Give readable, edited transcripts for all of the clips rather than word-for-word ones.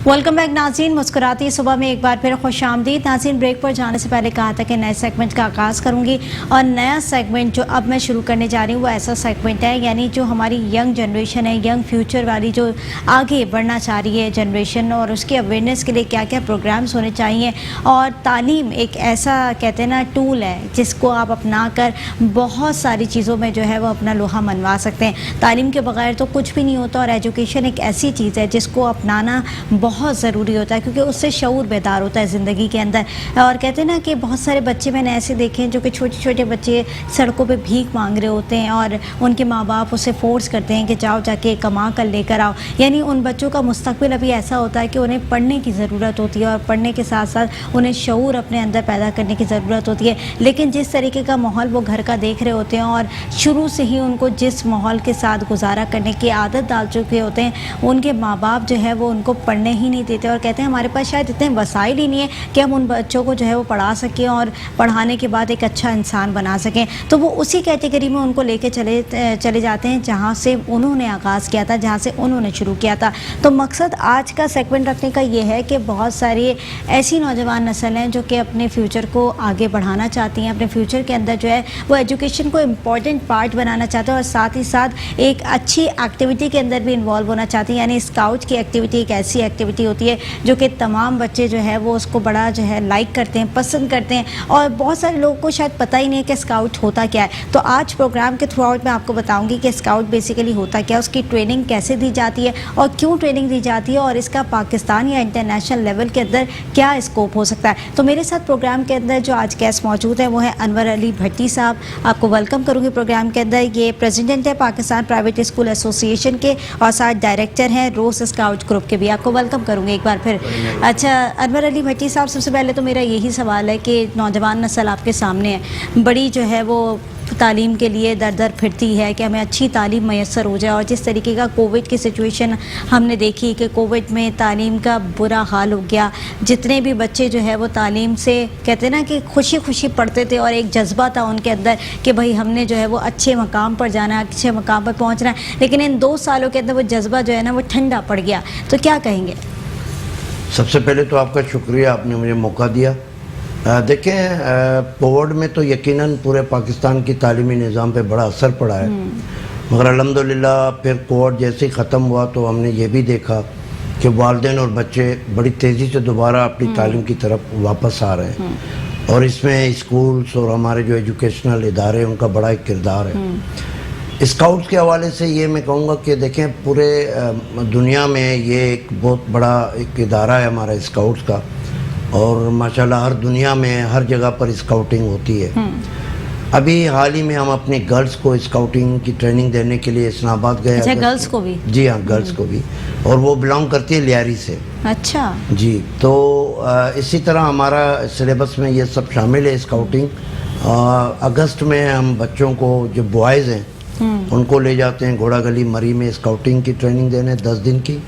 Welcome back नाज़रीन। मुस्कुराती सुबह में एक बार फिर खुश आमदीद। नाज़रीन, ब्रेक पर जाने से पहले कहा था कि नए सेगमेंट का आगाज़ करूंगी और नया सेगमेंट जो अब मैं शुरू करने जा रही हूँ वो ऐसा सेगमेंट है, यानी जो हमारी यंग जनरेशन है, यंग फ्यूचर वाली जो आगे बढ़ना चाह रही है जनरेशन, और उसके अवेयरनेस के लिए क्या क्या प्रोग्राम्स होने चाहिए। और तालीम एक ऐसा कहते हैं ना टूल है जिसको आप अपना कर बहुत सारी चीज़ों में जो है वो अपना लोहा मनवा सकते हैं। तालीम के बगैर तो कुछ भी नहीं होता, और एजुकेशन एक ऐसी चीज़ है जिसको अपनाना बहुत ज़रूरी होता है, क्योंकि उससे शऊर बेदार होता है ज़िंदगी के अंदर। और कहते हैं ना कि बहुत सारे बच्चे मैंने ऐसे देखे हैं जो कि छोटे छोटे बच्चे सड़कों पे भीख मांग रहे होते हैं, और उनके माँ बाप उसे फोर्स करते हैं कि जाओ जाके कमा कर लेकर आओ। यानी उन बच्चों का मुस्तकबिल अभी ऐसा होता है कि उन्हें पढ़ने की ज़रूरत होती है, और पढ़ने के साथ साथ उन्हें शऊर अपने अंदर पैदा करने की ज़रूरत होती है। लेकिन जिस तरीके का माहौल वो घर का देख रहे होते हैं, और शुरू से ही उनको जिस माहौल के साथ गुजारा करने की आदत डाल चुके होते हैं, उनके माँ बाप जो है वो उनको पढ़ने ही नहीं देते, और कहते हैं हमारे पास शायद इतने वसाइल ही नहीं है कि हम उन बच्चों को जो है वो पढ़ा सकें और पढ़ाने के बाद एक अच्छा इंसान बना सकें। तो वो उसी कैटेगरी में उनको लेके चले जाते हैं जहाँ से उन्होंने आगाज़ किया था, जहाँ से उन्होंने शुरू किया था। तो मकसद आज का सेगमेंट रखने का ये है कि बहुत सारी ऐसी नौजवान नस्ल हैं जो कि अपने फ्यूचर को आगे बढ़ाना चाहती हैं, अपने फ्यूचर के अंदर जो है वो एजुकेशन को इम्पॉर्टेंट पार्ट बनाना चाहते हैं, और साथ ही साथ एक अच्छी एक्टिविटी के अंदर भी इन्वॉल्व होना चाहती हैं। यानी स्काउट की एक्टिविटी एक ऐसी एक्टिविटी होती है जो कि तमाम बच्चे जो है वो उसको बड़ा जो है लाइक करते हैं, पसंद करते हैं, और बहुत सारे लोगों को शायद पता ही नहीं है कि स्काउट होता क्या है। तो आज प्रोग्राम के थ्रू आउट मैं आपको बताऊंगी कि स्काउट बेसिकली होता क्या है, उसकी ट्रेनिंग कैसे दी जाती है और क्यों ट्रेनिंग दी जाती है, और इसका पाकिस्तान या इंटरनेशनल लेवल के अंदर क्या स्कोप हो सकता है। तो मेरे साथ प्रोग्राम के अंदर जो आज गेस्ट मौजूद है वो है अनवर अली भट्टी साहब। आपको वेलकम करूँगी प्रोग्राम के अंदर। ये प्रेसिडेंट है पाकिस्तान प्राइवेट स्कूल एसोसिएशन के, और साथ डायरेक्टर हैं रोज स्काउट ग्रुप के भी। आपको वेलकम करूँगी एक बार फिर। अच्छा अनवर अली भट्टी साहब, सबसे पहले तो मेरा यही सवाल है कि नौजवान नस्ल आपके सामने है, बड़ी जो है वो तालीम के लिए दर दर फिरती है कि हमें अच्छी तालीम मैसर हो जाए, और जिस तरीके का कोविड की सिचुएशन हमने देखी कि कोविड में तालीम का बुरा हाल हो गया। जितने भी बच्चे जो है वो तालीम से कहते हैं ना कि खुशी खुशी पढ़ते थे, और एक जज्बा था उनके अंदर कि भाई हमने जो है वो अच्छे मकाम पर जाना है, अच्छे मकाम पर पहुँचना है। लेकिन इन 2 सालों के अंदर वो जज्बा जो है ना वो ठंडा पड़ गया। तो क्या कहेंगे? सबसे पहले तो आपका शुक्रिया, आपने मुझे मौका दिया। देखें, कोविड में तो यकीनन पूरे पाकिस्तान की तालीमी निज़ाम पे बड़ा असर पड़ा है, मगर अल्हम्दुलिल्लाह फिर कोविड जैसे ही ख़त्म हुआ तो हमने ये भी देखा कि वालिदैन और बच्चे बड़ी तेज़ी से दोबारा अपनी तालीम की तरफ वापस आ रहे हैं, और इसमें स्कूल्स और हमारे जो एजुकेशनल इदारे हैं उनका बड़ा एक किरदार है। स्काउट्स के हवाले से ये मैं कहूँगा कि देखें पूरे दुनिया में ये एक बहुत बड़ा एक इदारा है हमारा स्काउट्स का, और माशाल्लाह हर दुनिया में हर जगह पर स्काउटिंग होती है। अभी हाल ही में हम अपने गर्ल्स को स्काउटिंग की ट्रेनिंग देने के लिए इस्लामाबाद गए। अच्छा, गर्ल्स को भी? जी हाँ, गर्ल्स को भी, और वो बिलोंग करती है लियारी से। अच्छा जी, तो इसी तरह हमारा सिलेबस में ये सब शामिल है स्काउटिंग। अगस्त में हम बच्चों को जो बॉयज़ हैं उनको ले जाते हैं घोड़ा गली मरी में स्काउटिंग की ट्रेनिंग देने 10 दिन की।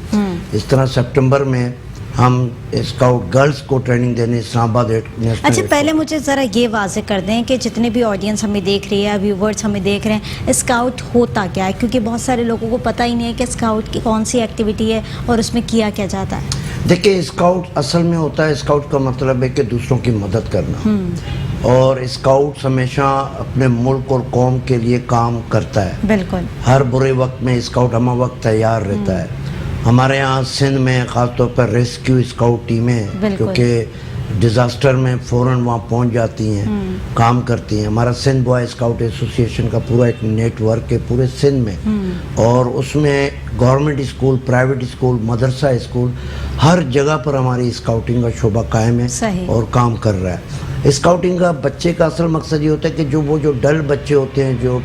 इस तरह सितंबर में हम स्काउट गर्ल्स को ट्रेनिंग देने इस्लामाबाद नेशनल। अच्छा, पहले मुझे ज़रा ये वाज़ेह कर दें कि जितने भी ऑडियंस हमें देख रही है, व्यूवर्स हमें देख रहे हैं, स्काउट होता क्या है, क्योंकि बहुत सारे लोगों को पता ही नहीं है कि स्काउट की कौन सी एक्टिविटी है और उसमें किया क्या जाता है। देखिए, स्काउट असल में होता है, स्काउट का मतलब है कि दूसरों की मदद करना, और स्काउट हमेशा अपने मुल्क और कौम के लिए काम करता है। बिल्कुल, हर बुरे वक्त में स्काउट हम वक्त तैयार रहता है। हमारे यहाँ सिंध में ख़ास तौर पर रेस्क्यू स्काउट टीमें हैं, क्योंकि डिज़ास्टर में फ़ौरन वहाँ पहुँच जाती हैं, काम करती हैं। हमारा सिंध बॉय स्काउट एसोसिएशन का पूरा एक नेटवर्क है पूरे सिंध में, और उसमें गवर्नमेंट स्कूल, प्राइवेट स्कूल, मदरसा स्कूल, हर जगह पर हमारी स्काउटिंग का शोबा कायम है और काम कर रहा है। स्काउटिंग का बच्चे का असल मकसद ये होता है कि जो डल बच्चे होते हैं, जो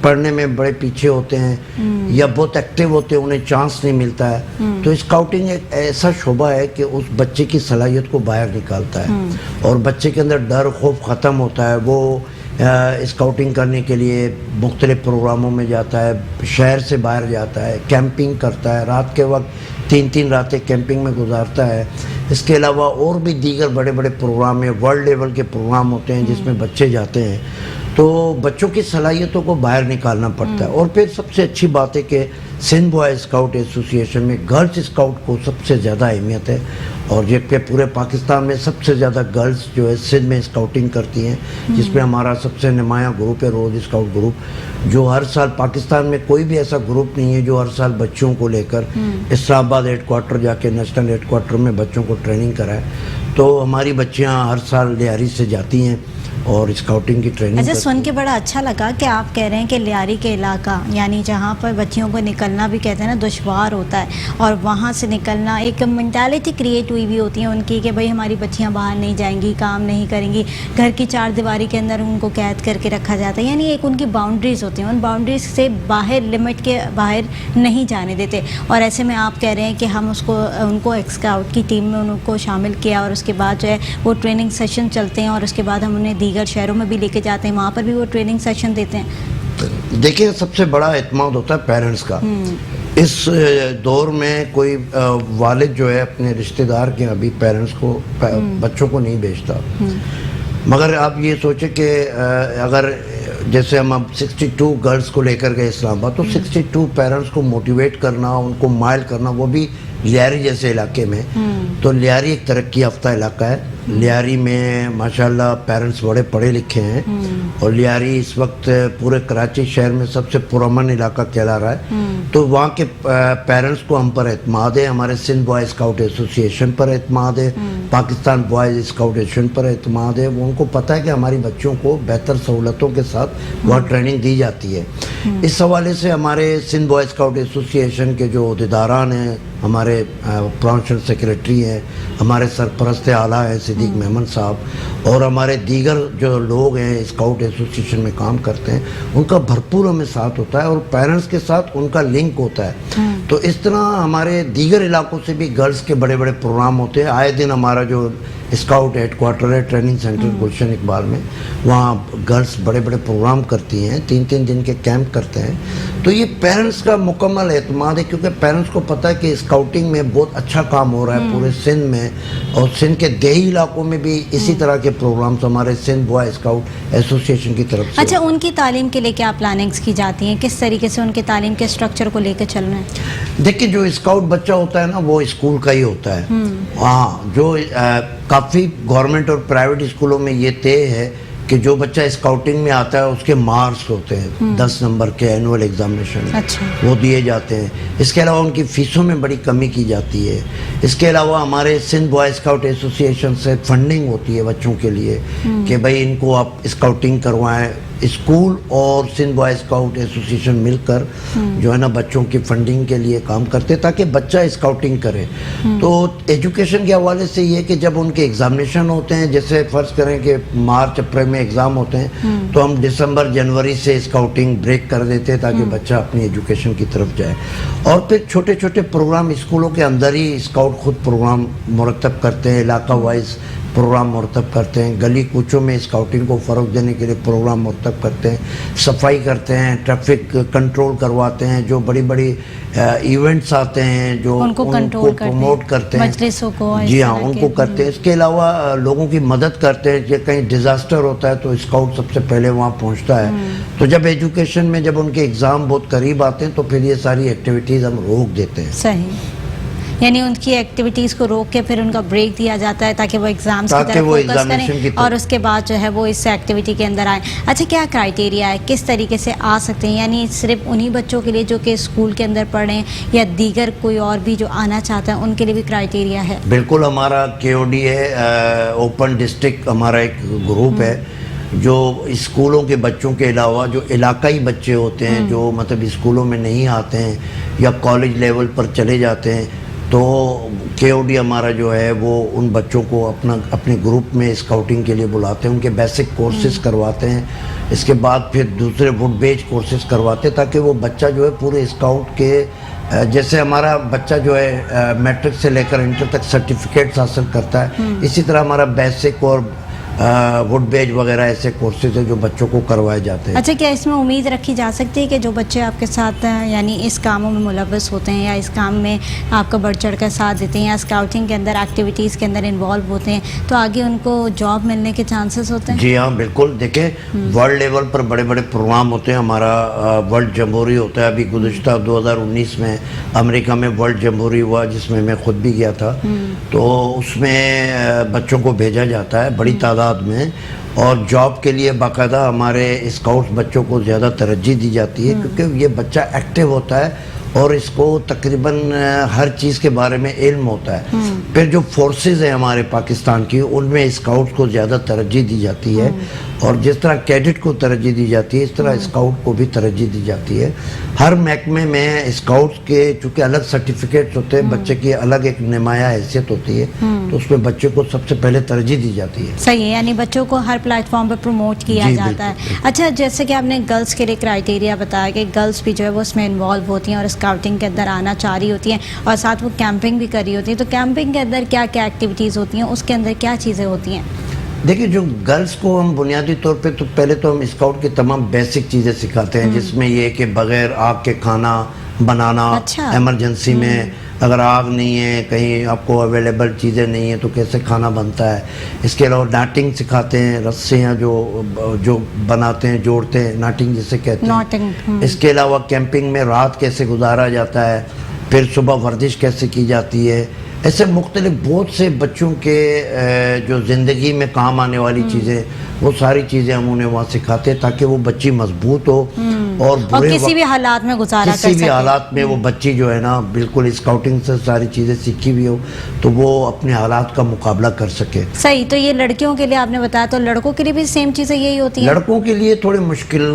पढ़ने में बड़े पीछे होते हैं या बहुत एक्टिव होते हैं, उन्हें चांस नहीं मिलता है, तो स्काउटिंग एक ऐसा शोबा है कि उस बच्चे की सलाहियत को बाहर निकालता है, और बच्चे के अंदर डर खौफ ख़त्म होता है। वो स्काउटिंग करने के लिए मुख्तलिफ प्रोग्रामों में जाता है, शहर से बाहर जाता है, कैंपिंग करता है, रात के वक्त 3-3 रातें कैंपिंग में गुजारता है। इसके अलावा और भी दीगर बड़े बड़े प्रोग्राम हैं, वर्ल्ड लेवल के प्रोग्राम होते हैं जिसमें बच्चे जाते हैं। تو بچوں کی صلاحیتوں کو باہر نکالنا پڑتا ہے. اور پھر سب سے اچھی بات ہے کہ سندھ بوائے اسکاؤٹ ایسوسی ایشن میں گرلز اسکاؤٹ کو سب سے زیادہ اہمیت ہے, اور جبکہ پورے پاکستان میں سب سے زیادہ گرلز جو ہے سندھ میں اسکاؤٹنگ کرتی ہیں, جس میں ہمارا سب سے نمایاں گروپ ہے روز اسکاؤٹ گروپ, جو ہر سال پاکستان میں کوئی بھی ایسا گروپ نہیں ہے جو ہر سال بچوں کو لے کر اسلام آباد ہیڈ کوارٹر جا کے نیشنل ہیڈ کوارٹر میں بچوں کو ٹریننگ کرائے. تو ہماری بچیاں ہر سال لیاری سے جاتی ہیں اور اسکاؤٹنگ کی ٹریننگ. اچھا, سن کے بڑا اچھا لگا کہ آپ کہہ رہے ہیں کہ لیاری کے علاقہ یعنی جہاں پر بچیوں کو نکلنا بھی کہتے ہیں نا دشوار ہوتا ہے, اور وہاں سے نکلنا ایک مینٹالٹی کریٹ ہوئی بھی ہوتی ہے ان کی کہ بھئی ہماری بچیاں باہر نہیں جائیں گی, کام نہیں کریں گی, گھر کی چار دیواری کے اندر ان کو قید کر کے رکھا جاتا ہے. یعنی ایک ان کی باؤنڈریز ہوتی ہیں, ان باؤنڈریز سے باہر لمٹ کے باہر نہیں جانے دیتے. اور ایسے میں آپ کہہ رہے ہیں کہ ہم ان کو اسکاؤٹ کی ٹیم میں ان کو شامل کیا, اور اس کے بعد جو ہے وہ ٹریننگ سیشن چلتے ہیں, اور اس کے بعد ہم انہیں دیگر شہروں میں بھی لے کے جاتے ہیں, وہاں پر بھی وہ ٹریننگ سیشن دیتے ہیں. دیکھیں, سب سے بڑا اعتماد ہوتا ہے پیرنٹس کا. اس دور میں کوئی والد جو ہے اپنے رشتہ دار کے ابھی پیرنٹس کو بچوں کو نہیں بھیجتا. مگر آپ یہ سوچیں کہ اگر جیسے ہم اب 62 گرلز کو لے کر گئے اسلام آباد, تو 62 پیرنٹس کو موٹیویٹ کرنا, ان کو مائل کرنا, وہ بھی لیاری جیسے علاقے میں. تو لیاری ایک ترقی یافتہ علاقہ ہے. لیاری میں ماشاءاللہ پیرنٹس بڑے پڑھے لکھے ہیں, اور لیاری اس وقت پورے کراچی شہر میں سب سے پرامن علاقہ کہلا رہا ہے. تو وہاں کے پیرنٹس کو ہم پر اعتماد ہے, ہمارے سندھ بوائے اسکاؤٹ ایسوسی ایشن پر اعتماد ہے, پاکستان بوائز اسکاؤٹ ایشن پر اعتماد ہے. وہ ان کو پتہ ہے کہ ہماری بچوں کو بہتر سہولتوں کے ساتھ وہاں ٹریننگ دی جاتی ہے. اس حوالے سے ہمارے سندھ بوائے اسکاؤٹ ایسوسی ایشن کے جو عہدیداران ہیں, ہمارے پروونشل سیکریٹری ہیں, ہمارے سرپرست اعلیٰ ہیں صدیق محمد صاحب, اور ہمارے دیگر جو لوگ ہیں اسکاؤٹ ایسوسی ایشن میں کام کرتے ہیں, ان کا بھرپور ہمیں ساتھ ہوتا ہے, اور پیرنٹس کے ساتھ ان کا لنک ہوتا ہے. تو اس طرح ہمارے دیگر علاقوں سے بھی گرلز کے بڑے بڑے پروگرام ہوتے ہیں. آئے دن ہمارا جو اسکاؤٹ ہیڈ کوارٹر ہے ٹریننگ سینٹر گلشن اقبال میں, وہاں گرلز بڑے بڑے پروگرام کرتی ہیں, 3 دن کے کیمپ کرتے ہیں. تو یہ پیرنٹس کا مکمل اعتماد ہے, کیونکہ پیرنٹس کو پتہ ہے کہ اسکاؤٹنگ میں بہت اچھا کام ہو رہا ہے پورے سندھ میں, اور سندھ کے دیہی علاقوں میں بھی اسی طرح کے پروگرامز ہمارے سندھ بوائے اسکاؤٹ ایسوسی ایشن کی طرف سے. اچھا, ان کی تعلیم کے لیے کیا پلاننگز کی جاتی ہیں, کس طریقے سے ان کے تعلیم کے اسٹرکچر کو لے کے چل رہے ہیں؟ دیکھیں, جو اسکاؤٹ بچہ ہوتا ہے نا وہ اسکول کا ہی ہوتا ہے. ہاں, جو کافی گورنمنٹ اور پرائیویٹ اسکولوں میں یہ طے ہے کہ جو بچہ اسکاؤٹنگ میں آتا ہے اس کے مارکس ہوتے ہیں 10 نمبر کے اینول ایگزامینیشن میں, وہ دیے جاتے ہیں. اس کے علاوہ ان کی فیسوں میں بڑی کمی کی جاتی ہے. اس کے علاوہ ہمارے سندھ بوائے اسکاؤٹ ایسوسی ایشن سے فنڈنگ ہوتی ہے بچوں کے لیے کہ بھائی ان کو آپ اسکاؤٹنگ کروائیں. اسکول اور سندھ بوائے اسکاؤٹ ایسوسی ایشن مل کر جو ہے نا بچوں کی فنڈنگ کے لیے کام کرتے تاکہ بچہ اسکاؤٹنگ کرے. تو ایجوکیشن کے حوالے سے یہ کہ جب ان کے ایگزامینیشن ہوتے ہیں, جیسے فرض کریں کہ مارچ اپریل میں ایگزام ہوتے ہیں, تو ہم دسمبر جنوری سے اسکاؤٹنگ بریک کر دیتے ہیں تاکہ بچہ اپنی ایجوکیشن کی طرف جائے. اور پھر چھوٹے چھوٹے پروگرام اسکولوں کے اندر ہی اسکاؤٹ خود پروگرام مرتب کرتے ہیں, علاقہ وائز پروگرام مرتب کرتے ہیں, گلی کوچوں میں اسکاؤٹنگ کو فروغ دینے کے لیے پروگرام مرتب کرتے ہیں, صفائی کرتے ہیں, ٹریفک کنٹرول کرواتے ہیں, جو بڑی بڑی ایونٹس آتے ہیں جو ان کو پروموٹ کرتے ہیں, مجلسوں کو, جی ہاں ان کو کرتے ہیں. اس کے علاوہ لوگوں کی مدد کرتے ہیں, کہ کہیں ڈیزاسٹر ہوتا ہے تو اسکاؤٹ سب سے پہلے وہاں پہنچتا ہے. تو جب ایجوکیشن میں جب ان کے ایگزام بہت قریب آتے ہیں تو پھر یہ ساری ایکٹیویٹیز ہم روک دیتے ہیں. صحیح, یعنی ان کی ایکٹیویٹیز کو روک کے پھر ان کا بریک دیا جاتا ہے تاکہ وہ ایگزامز کی طرف فوکس کریں, اور اس کے بعد جو ہے وہ اس ایکٹیویٹی کے اندر آئیں. اچھا, کیا کرائیٹیریا ہے, کس طریقے سے آ سکتے ہیں, یعنی صرف انہی بچوں کے لیے جو کہ اسکول کے اندر پڑھ رہے ہیں, یا دیگر کوئی اور بھی جو آنا چاہتا ہے ان کے لیے بھی کرائیٹیریا ہے؟ بالکل, ہمارا KOD ہے, اوپن ڈسٹرکٹ ہمارا ایک گروپ ہے جو اسکولوں کے بچوں کے علاوہ جو علاقائی بچے ہوتے ہیں جو مطلب اسکولوں میں نہیں آتے ہیں یا کالج لیول پر چلے جاتے ہیں, تو KOD ہمارا جو ہے وہ ان بچوں کو اپنے گروپ میں اسکاؤٹنگ کے لیے بلاتے ہیں, ان کے بیسک کورسز کرواتے ہیں. اس کے بعد پھر دوسرے وڈ بیچ کورسز کرواتے ہیں تاکہ وہ بچہ جو ہے پورے اسکاؤٹ کے, جیسے ہمارا بچہ جو ہے میٹرک سے لے کر انٹر تک سرٹیفکیٹس حاصل کرتا ہے, اسی طرح ہمارا بیسک اور वुड बेज वगैरह ऐसे कोर्सेज हैं जो बच्चों को करवाए जाते हैं। अच्छा, क्या इसमें उम्मीद रखी जा सकती है कि जो बच्चे आपके साथ यानी इस कामों में मुलव्वस होते हैं या इस काम में आपका बढ़ चढ़ कर साथ देते हैं या स्काउटिंग के अंदर एक्टिविटीज़ के अंदर इन्वॉल्व होते हैं, तो आगे उनको जॉब मिलने के चांसेस होते हैं? जी हाँ, बिल्कुल। देखें, वर्ल्ड लेवल पर बड़े बड़े प्रोग्राम होते हैं। हमारा वर्ल्ड जम्बोरी होता है, अभी गुज़िश्ता 2019 में अमेरिका में वर्ल्ड जम्बोरी हुआ, जिसमें मैं खुद भी गया था। तो उसमें बच्चों को भेजा जाता है बड़ी तादाद में, और जॉब के लिए बाकायदा हमारे स्काउट्स बच्चों को ज़्यादा तरजीह दी जाती है, क्योंकि ये बच्चा एक्टिव होता है और इसको तकरीबन हर चीज़ के बारे में इल्म होता है। फिर जो फोर्सेस हैं हमारे पाकिस्तान की, उनमें स्काउट्स को ज़्यादा तरजीह दी जाती है, और जिस तरह कैडेट को तरजीह दी जाती है, इस तरह स्काउट को भी तरजीह दी जाती है। हर महकमे में स्काउट्स के चूँकि अलग सर्टिफिकेट्स होते हैं, बच्चे की अलग एक नुमाया हैसियत होती है, तो उसमें बच्चे को सबसे पहले तरजीह दी जाती है। सही है, यानी बच्चों को हर प्लेटफॉर्म पर प्रमोट किया जाता है। अच्छा, जैसे कि आपने गर्ल्स के लिए क्राइटेरिया बताया कि गर्ल्स भी जो है वो उसमें इन्वॉल्व होती हैं और स्काउटिंग के अंदर आना चाह रही होती हैं, और साथ वो कैंपिंग भी कर रही होती हैं, तो कैंपिंग के अंदर क्या क्या एक्टिविटीज़ होती हैं, उसके अंदर क्या चीज़ें होती हैं? देखिए, जो गर्ल्स को हम बुनियादी तौर पे तो पहले तो हम स्काउट की तमाम बेसिक चीज़ें सिखाते हैं, जिसमें ये कि बग़ैर आग के खाना बनाना। अच्छा। एमरजेंसी में अगर आग नहीं है, कहीं आपको अवेलेबल चीज़ें नहीं है, तो कैसे खाना बनता है। इसके अलावा नाटिंग सिखाते हैं, रस्सियाँ जो बनाते हैं, जोड़ते हैं, नाटिंग जिसे कहते हैं। नॉटिंग। इसके अलावा कैंपिंग में रात कैसे गुजारा जाता है, फिर सुबह वर्जिश कैसे की जाती है। ऐसे मुख्तलिफ बहुत से बच्चों के जो ज़िंदगी में काम आने वाली चीज़ें, वो सारी चीज़ें हम उन्हें वहाँ सिखाते हैं, ताकि वो बच्ची मजबूत हो और बुरे किसी भी हालात में गुजारा कर सके। किसी भी हालात में वो बच्ची जो है ना, बिल्कुल स्काउटिंग से सारी चीज़ें सीखी हुई हो, तो वो अपने हालात का मुकाबला कर सके। सही। तो ये लड़कियों के लिए आपने बताया, तो लड़कों के लिए भी सेम चीज़ें यही होती हैं? लड़कों के लिए थोड़े मुश्किल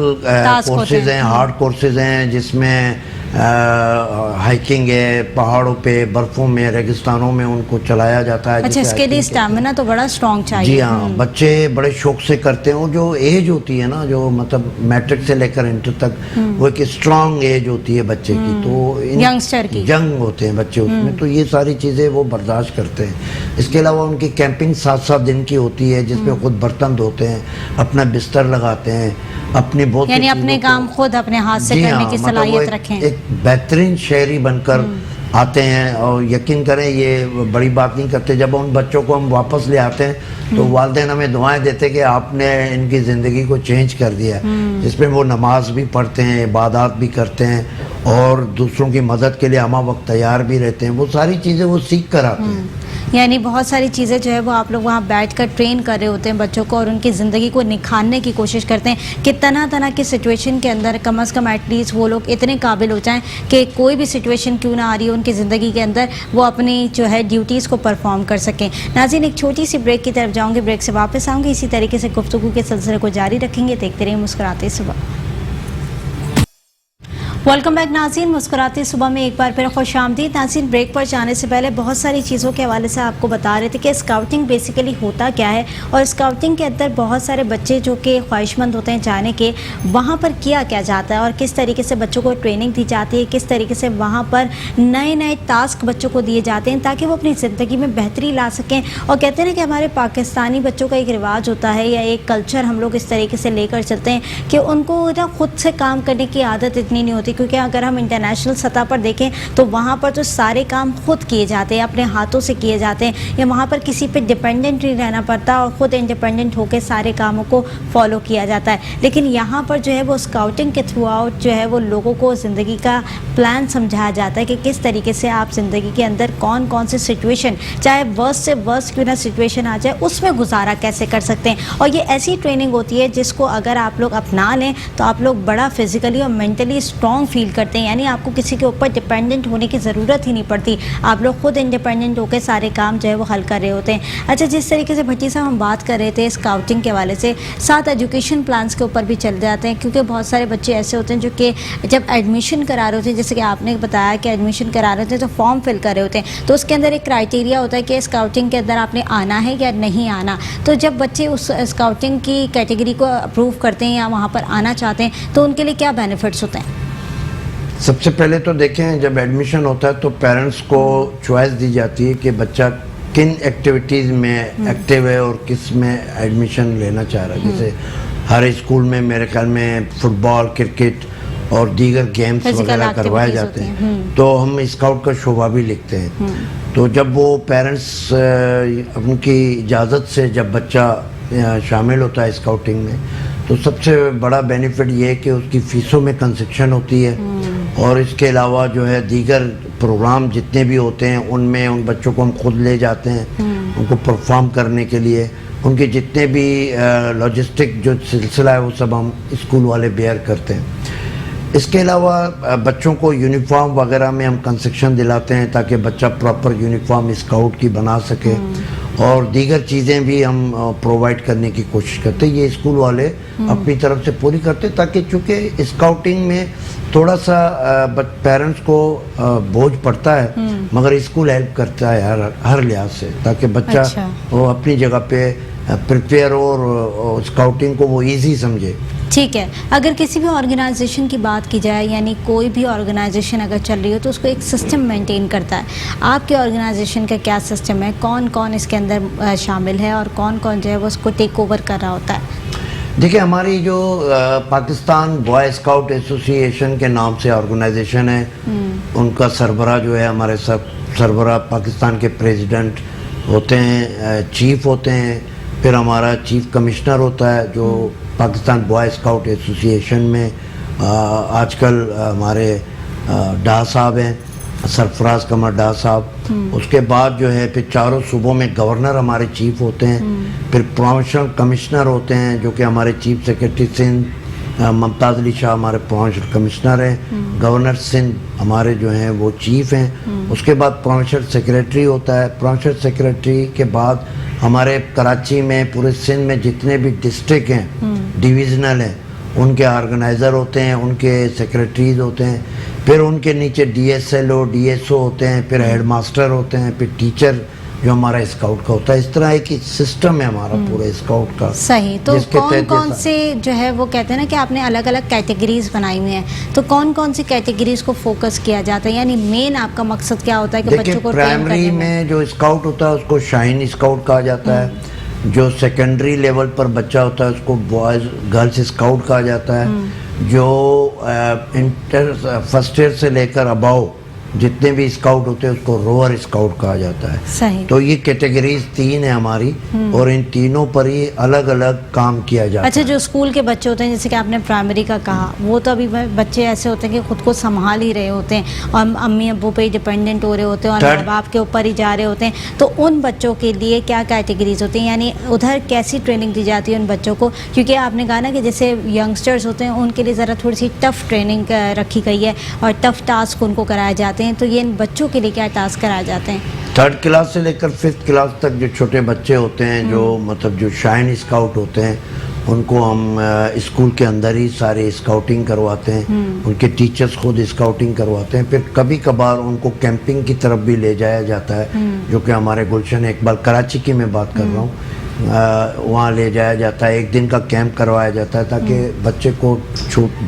कोर्सेज हैं, हार्ड कोर्सेज हैं, जिसमें हाइकिंग है, पहाड़ों पे, बर्फों में, रेगिस्तानों में उनको चलाया जाता है। अच्छा, इसके लिए स्टैमिना तो बड़ा स्ट्रॉन्ग चाहिए। जी हाँ, बच्चे बड़े शौक से करते हैं। वो जो एज होती है ना, जो मतलब मैट्रिक से लेकर इंटर तक, वो एक स्ट्रॉन्ग एज होती है बच्चे की, तो यंगस्टर की, यंग होते हैं बच्चे उसमें, तो ये सारी चीज़ें वो बर्दाश्त करते हैं। इसके अलावा उनकी कैंपिंग 7-7 दिन की होती है, जिसमें खुद बर्तन धोते हैं, अपना बिस्तर लगाते हैं, अपनी बहुत यानी अपने काम खुद अपने हाथ से करने की सलाहियत रखें। एक बेहतरीन शहरी बनकर आते हैं। और यकीन करें, ये बड़ी बात नहीं करते। जब उन बच्चों को हम वापस ले आते हैं, तो वालिदैन हमें दुआएं देते कि आपने इनकी ज़िंदगी को चेंज कर दिया, जिसमें वो नमाज भी पढ़ते हैं, इबादत भी करते हैं, और दूसरों की मदद के लिए हमा वक्त तैयार भी रहते हैं। वो सारी चीज़ें वो सीख कर आते हैं। यानी बहुत सारी चीज़ें जो है वो आप लोग वहाँ बैठकर ट्रेन कर रहे होते हैं बच्चों को, और उनकी ज़िंदगी को निखारने की कोशिश करते हैं कि तरह तरह की सिचुएशन के अंदर कम से कम एटलीस्ट वो लोग इतने काबिल हो जाएं कि कोई भी सिचुएशन क्यों ना आ रही हो उनकी ज़िंदगी के अंदर, वो अपनी जो है ड्यूटीज़ को परफॉर्म कर सकें। नाज़रीन, एक छोटी सी ब्रेक की तरफ जाऊँगी, ब्रेक से वापस आऊँगी, इसी तरीके से गुफ्तगू के सिलसिले को जारी रखेंगे। देखते रहिए मुस्कुराते सुबह। वेलकम बैक नाज़रीन, मुस्कुराते सुबह में एक बार फिर खुश आमदीद। नाज़रीन, ब्रेक पर जाने से पहले बहुत सारी चीज़ों के हवाले से आपको बता रहे थे कि स्काउटिंग बेसिकली होता क्या है, और स्काउटिंग के अंदर बहुत सारे बच्चे जो कि ख्वाहिशमंद होते हैं जाने के, वहाँ पर किया क्या जाता है और किस तरीके से बच्चों को ट्रेनिंग दी जाती है, किस तरीके से वहाँ पर नए नए टास्क बच्चों को दिए जाते हैं ताकि वो अपनी ज़िंदगी में बेहतरी ला सकें। और कहते हैं कि हमारे पाकिस्तानी बच्चों का एक रिवाज होता है या एक कल्चर हम लोग इस तरीके से लेकर चलते हैं कि उनको ना खुद से काम करने की आदत इतनी नहीं होती, क्योंकि अगर हम इंटरनेशनल सतह पर देखें तो वहाँ पर तो सारे काम खुद किए जाते हैं, अपने हाथों से किए जाते हैं, या वहाँ पर किसी पे डिपेंडेंट नहीं रहना पड़ता और ख़ुद इंडिपेंडेंट होकर सारे कामों को फॉलो किया जाता है। लेकिन यहाँ पर जो है वो स्काउटिंग के थ्रू आउट जो है वो लोगों को ज़िंदगी का प्लान समझाया जाता है कि किस तरीके से आप ज़िंदगी के अंदर कौन कौन सी सिचुएशन, चाहे वर्स्ट से वर्स्ट क्यों ना सिचुएशन आ जाए, उसमें गुजारा कैसे कर सकते हैं। और ये ऐसी ट्रेनिंग होती है जिसको अगर आप लोग अपना लें तो आप लोग बड़ा फिजिकली और मेंटली स्ट्रॉन्ग फील करते हैं, यानी आपको किसी के ऊपर डिपेंडेंट होने की ज़रूरत ही नहीं पड़ती, आप लोग खुद इंडिपेंडेंट होकर सारे काम जो है वो हल कर रहे होते हैं। अच्छा, जिस तरीके से भट्टी साहब हम बात कर रहे थे स्काउटिंग के हवाले से, साथ एजुकेशन प्लान्स के ऊपर भी चल जाते हैं, क्योंकि बहुत सारे बच्चे ऐसे होते हैं जो कि जब एडमिशन करा रहे होते हैं, जैसे कि आपने बताया कि एडमिशन करा रहे होते हैं तो फॉर्म फिल कर रहे होते हैं, तो उसके अंदर एक क्राइटेरिया होता है कि स्काउटिंग के अंदर आपने आना है या नहीं आना। तो जब बच्चे उस स्काउटिंग की कैटेगरी को अप्रूव करते हैं या वहाँ पर आना चाहते हैं तो उनके लिए क्या बेनिफिट्स होते हैं? सबसे पहले तो देखें, जब एडमिशन होता है तो पेरेंट्स को चॉइस दी जाती है कि बच्चा کن ایکٹیویٹیز میں ایکٹیو ہے اور کس میں ایڈمیشن لینا چاہ رہا ہے. جیسے ہر اسکول میں میرے خیال میں فٹ بال، کرکٹ اور دیگر گیمز وغیرہ کروائے جاتے ہیں، تو ہم اسکاؤٹ کا شعبہ بھی لکھتے ہیں. تو جب وہ پیرنٹس ان کی اجازت سے جب بچہ شامل ہوتا ہے اسکاؤٹنگ میں، تو سب سے بڑا بینیفٹ یہ ہے کہ اس کی فیسوں میں کنسیشن ہوتی ہے، اور اس کے علاوہ جو ہے دیگر پروگرام جتنے بھی ہوتے ہیں ان میں ان بچوں کو ہم خود لے جاتے ہیں ان کو پرفارم کرنے کے لیے. ان کے جتنے بھی لاجسٹک جو سلسلہ ہے وہ سب ہم اسکول والے بیئر کرتے ہیں. اس کے علاوہ بچوں کو یونیفارم وغیرہ میں ہم کنسیشن دلاتے ہیں تاکہ بچہ پراپر یونیفارم اسکاؤٹ کی بنا سکے، اور دیگر چیزیں بھی ہم پرووائڈ کرنے کی کوشش کرتے ہیں. یہ اسکول والے اپنی طرف سے پوری کرتے ہیں، تاکہ چونکہ اسکاؤٹنگ میں تھوڑا سا پیرنٹس کو بوجھ پڑتا ہے، مگر اسکول ہیلپ کرتا ہے ہر لحاظ سے، تاکہ بچہ وہ اپنی جگہ پہ پریپیئر اور اسکاؤٹنگ کو وہ ایزی سمجھے. ٹھیک ہے. اگر کسی بھی آرگنائزیشن کی بات کی جائے، یعنی کوئی بھی آرگنائزیشن اگر چل رہی ہو تو اس کو ایک سسٹم مینٹین کرتا ہے. آپ کے آرگنائزیشن کا کیا سسٹم ہے؟ کون کون اس کے اندر شامل ہے اور کون کون جو ہے وہ اس کو ٹیک اوور کر رہا ہوتا ہے؟ دیکھیں، ہماری جو پاکستان بوائے اسکاؤٹ ایسوسی ایشن کے نام سے آرگنائزیشن ہے، ان کا سربراہ جو ہے ہمارے سربراہ پاکستان کے پریزیڈنٹ ہوتے ہیں، چیف ہوتے ہیں. پھر ہمارا چیف کمشنر ہوتا ہے جو پاکستان بوائے اسکاؤٹ ایسوسی ایشن میں آج کل ہمارے ڈا صاحب ہیں، سرفراز قمر ڈا صاحب. اس کے بعد جو ہے پھر چاروں صوبوں میں گورنر ہمارے چیف ہوتے ہیں. پھر پروونشل کمشنر ہوتے ہیں جو کہ ہمارے چیف سیکرٹری سندھ ممتاز علی شاہ ہمارے پروونشل کمشنر ہیں. گورنر سندھ ہمارے جو ہیں وہ چیف ہیں. اس کے بعد پروونشل سیکرٹری ہوتا ہے. پروونشل سیکرٹری کے بعد ہمارے کراچی میں پورے سندھ میں جتنے بھی ڈسٹرکٹ ہیں ڈویژنل ہیں ان کے آرگنائزر ہوتے ہیں، ان کے سیکرٹریز ہوتے ہیں. پھر ان کے نیچے D S L O, D S O ہوتے ہیں، پھر ہیڈ ماسٹر ہوتے ہیں، پھر ٹیچر جو ہمارا اسکاؤٹ کا ہوتا ہے. اس طرح ایک سسٹم ہے ہمارا پورے اسکاؤٹ کا. صحیح. تو کون کون سے جو ہے وہ کہتے ہیں نا کہ آپ نے الگ الگ کیٹیگریز بنائی ہوئی ہیں، تو کون کون سی کیٹیگریز کو فوکس کیا جاتا ہے؟ یعنی مین آپ کا مقصد کیا ہوتا ہے کہ بچوں کو ٹرین کرنے میں؟ پرائمری میں جو اسکاؤٹ ہوتا ہے اس کو شائن اسکاؤٹ کہا جاتا ہے. جو سیکنڈری لیول پر بچہ ہوتا ہے اس کو بوائز گرلز اسکاؤٹ کہا جاتا ہے. جو فرسٹ ایئر سے لے کر اباؤ جتنے بھی اسکاؤٹ ہوتے ہیں اس کو روور اسکاؤٹ کہا جاتا ہے. صحیح. تو یہ کیٹیگریز 3 ہیں ہماری، اور ان تینوں پر ہی الگ الگ کام کیا جاتا ہے. اچھا، جو اسکول کے بچے ہوتے ہیں جیسے کہ آپ نے پرائمری کا کہا، وہ تو ابھی بچے ایسے ہوتے ہیں کہ خود کو سنبھال ہی رہے ہوتے ہیں اور امی ابو پہ ہی ڈپینڈنٹ ہو رہے ہوتے ہیں اور ماں باپ کے اوپر ہی جا رہے ہوتے ہیں. تو ان بچوں کے لیے کیا کیٹیگریز ہوتی ہیں؟ یعنی ادھر کیسی ٹریننگ دی جاتی ہے ان بچوں کو؟ کیونکہ آپ نے کہا نا کہ جیسے ینگسٹرز ہوتے ہیں ان کے لیے ذرا تھوڑی سی ٹف ٹریننگ رکھی گئی ہے اور ٹف ٹاسک ان کو کرائے جاتے ہیں. تو یہ ان بچوں کے لیے کیا ٹاسک کرائے جاتے ہیں؟ 3rd کلاس سے لے کر 5th کلاس تک جو چھوٹے بچے ہوتے ہیں، جو مطلب جو شائن اسکاؤٹ ہوتے ہیں، ان کو ہم اسکول کے اندر ہی سارے اسکاؤٹنگ کرواتے ہیں. ان کے ٹیچرز خود اسکاؤٹنگ کرواتے ہیں. پھر کبھی کبھار ان کو کیمپنگ کی طرف بھی لے جایا جاتا ہے، جو کہ ہمارے گلشن اقبال کراچی کی میں بات کر رہا ہوں، وہاں لے جایا جاتا ہے. 1 دن کا کیمپ کروایا جاتا ہے تاکہ بچے کو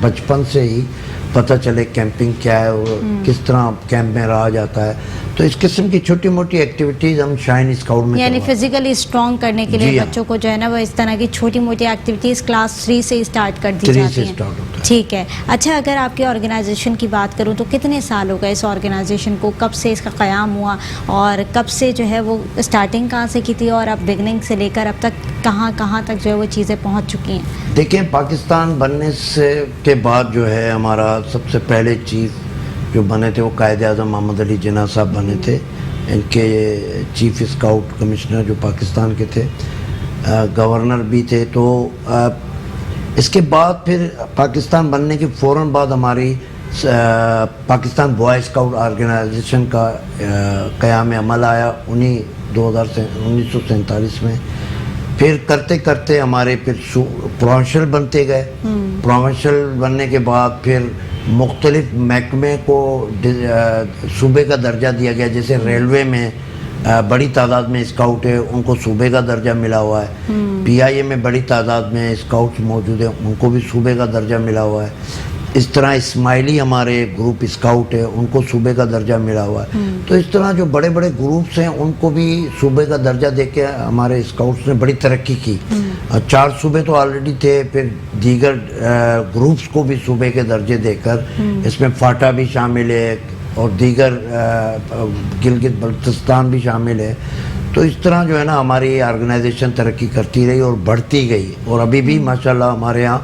بچپن سے ہی پتہ چلے کیمپنگ کیا ہے اور کس طرح کیمپ میں رہا جاتا ہے. تو اس قسم کی چھوٹی موٹی ایکٹیویٹیز ہم شائن اسکاؤٹ میں یعنی فزیکلی اسٹرانگ کرنے کے لیے بچوں کو جو ہے نا وہ اس طرح کی چھوٹی موٹی ایکٹیویٹیز کلاس 3 سے اسٹارٹ کر دی جاتی ہیں. ٹھیک ہے. اچھا، اگر آپ کی آرگنائزیشن کی بات کروں تو کتنے سال ہو گئے اس آرگنائزیشن کو؟ کب سے اس کا قیام ہوا اور کب سے جو ہے وہ اسٹارٹنگ کہاں سے کی تھی اور اب بگننگ سے لے کر اب تک کہاں تک جو ہے وہ چیزیں پہنچ چکی ہیں؟ دیکھیں، پاکستان بننے کے بعد جو ہے ہمارا سب سے پہلے چیف جو بنے تھے وہ قائد اعظم محمد علی جناح صاحب بنے تھے. ان کے چیف اسکاؤٹ کمشنر جو پاکستان کے تھے، گورنر بھی تھے. تو اس کے بعد پھر پاکستان بننے کے فوراً بعد ہماری پاکستان بوائے اسکاؤٹ آرگنائزیشن کا قیام عمل آیا 1947 میں. پھر کرتے کرتے ہمارے پھر پروونشل بنتے گئے. پروونشل بننے کے بعد پھر مختلف محکمے کو صوبے کا درجہ دیا گیا. جیسے ریلوے میں بڑی تعداد میں اسکاؤٹ ہے، ان کو صوبے کا درجہ ملا ہوا ہے. PIA میں بڑی تعداد میں اسکاؤٹس موجود ہیں، ان کو بھی صوبے کا درجہ ملا ہوا ہے. اس طرح اسماعیلی ہمارے گروپ اسکاؤٹ ہے، ان کو صوبے کا درجہ ملا ہوا ہے. تو اس طرح جو بڑے بڑے گروپس ہیں ان کو بھی صوبے کا درجہ دے کے ہمارے اسکاؤٹس نے بڑی ترقی کی. 4 صوبے تو آلریڈی تھے، پھر دیگر گروپس کو بھی صوبے کے درجے دے کر، اس میں فاٹا بھی شامل ہے اور دیگر گلگت بلتستان بھی شامل ہے. تو اس طرح جو ہے نا ہماری آرگنائزیشن ترقی کرتی رہی اور بڑھتی گئی، اور ابھی بھی ماشاءاللہ ہمارے یہاں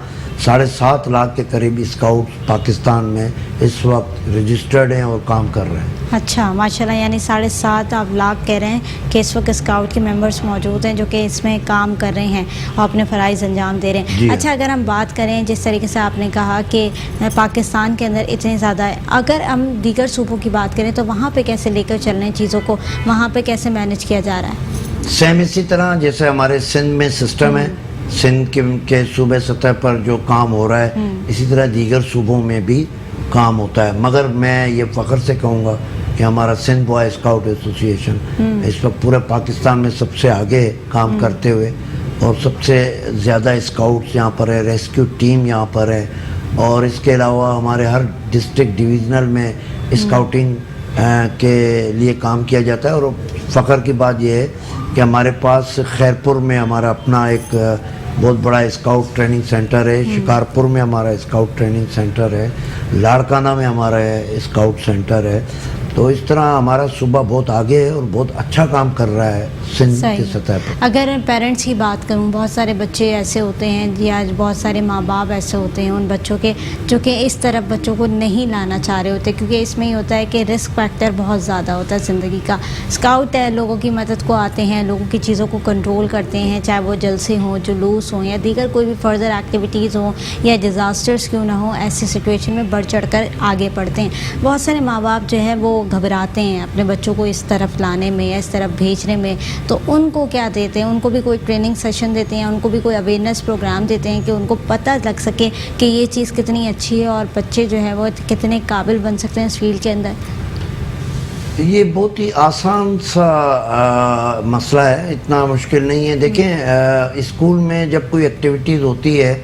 7.5 لاکھ کے قریب اسکاؤٹ پاکستان میں اس وقت رجسٹرڈ ہیں اور کام کر رہے ہیں. اچھا ماشاءاللہ، یعنی 7.5 آپ لاکھ کہہ رہے ہیں کہ اس وقت اسکاؤٹ کے ممبرس موجود ہیں جو کہ اس میں کام کر رہے ہیں اور اپنے فرائض انجام دے رہے ہیں. جی اچھا، اگر ہم بات کریں جس طریقے سے آپ نے کہا کہ پاکستان کے اندر اتنے زیادہ ہے، اگر ہم دیگر صوبوں کی بات کریں تو وہاں پہ کیسے لے کر چل رہے ہیں چیزوں کو، وہاں پہ کیسے مینیج کیا جا رہا ہے؟ سیم اسی طرح جیسے ہمارے سندھ میں سسٹم ہے، سندھ کے صوبے سطح پر جو کام ہو رہا ہے اسی طرح دیگر صوبوں میں بھی کام ہوتا ہے. مگر میں یہ فخر سے کہوں گا کہ ہمارا سندھ بوائے اسکاؤٹ ایسوسی ایشن اس وقت پورے پاکستان میں سب سے آگے کام کرتے ہوئے، اور سب سے زیادہ اسکاؤٹس یہاں پر ہے، ریسکیو ٹیم یہاں پر ہے، اور اس کے علاوہ ہمارے ہر ڈسٹرکٹ ڈویژنل میں اسکاؤٹنگ کے لیے کام کیا جاتا ہے. اور فخر کی بات یہ ہے کہ ہمارے پاس خیرپور میں ہمارا اپنا ایک بہت بڑا اسکاؤٹ ٹریننگ سینٹر ہے، شکارپور میں ہمارا اسکاؤٹ ٹریننگ سینٹر ہے، لاڑکانہ میں ہمارا اسکاؤٹ سینٹر ہے. تو اس طرح ہمارا صوبہ بہت آگے ہے اور بہت اچھا کام کر رہا ہے سندھ کی سطح پر. اگر پیرنٹس کی بات کروں، بہت سارے بچے ایسے ہوتے ہیں یا بہت سارے ماں باپ ایسے ہوتے ہیں ان بچوں کے جو کہ اس طرف بچوں کو نہیں لانا چاہ رہے ہوتے، کیونکہ اس میں یہ ہوتا ہے کہ رسک فیکٹر بہت زیادہ ہوتا ہے زندگی کا. اسکاؤٹ ہے، لوگوں کی مدد کو آتے ہیں، لوگوں کی چیزوں کو کنٹرول کرتے ہیں، چاہے وہ جلسے ہوں، جلوس ہوں یا دیگر کوئی بھی فردر ایکٹیویٹیز ہوں یا ڈیزاسٹرز کیوں نہ ہوں، ایسی سچویشن میں بڑھ چڑھ کر آگے بڑھتے ہیں. بہت سارے ماں باپ جو ہے وہ گھبراتے ہیں اپنے بچوں کو اس طرف لانے میں یا اس طرف بھیجنے میں. تو ان کو کیا دیتے ہیں؟ ان کو بھی کوئی ٹریننگ سیشن دیتے ہیں، ان کو بھی کوئی اویئرنیس پروگرام دیتے ہیں کہ ان کو پتہ لگ سکے کہ یہ چیز کتنی اچھی ہے اور بچے جو ہے وہ کتنے قابل بن سکتے ہیں اس فیلڈ کے اندر؟ یہ بہت ہی آسان سا مسئلہ ہے، اتنا مشکل نہیں ہے. دیکھیں اسکول میں جب کوئی ایکٹیویٹیز ہوتی ہے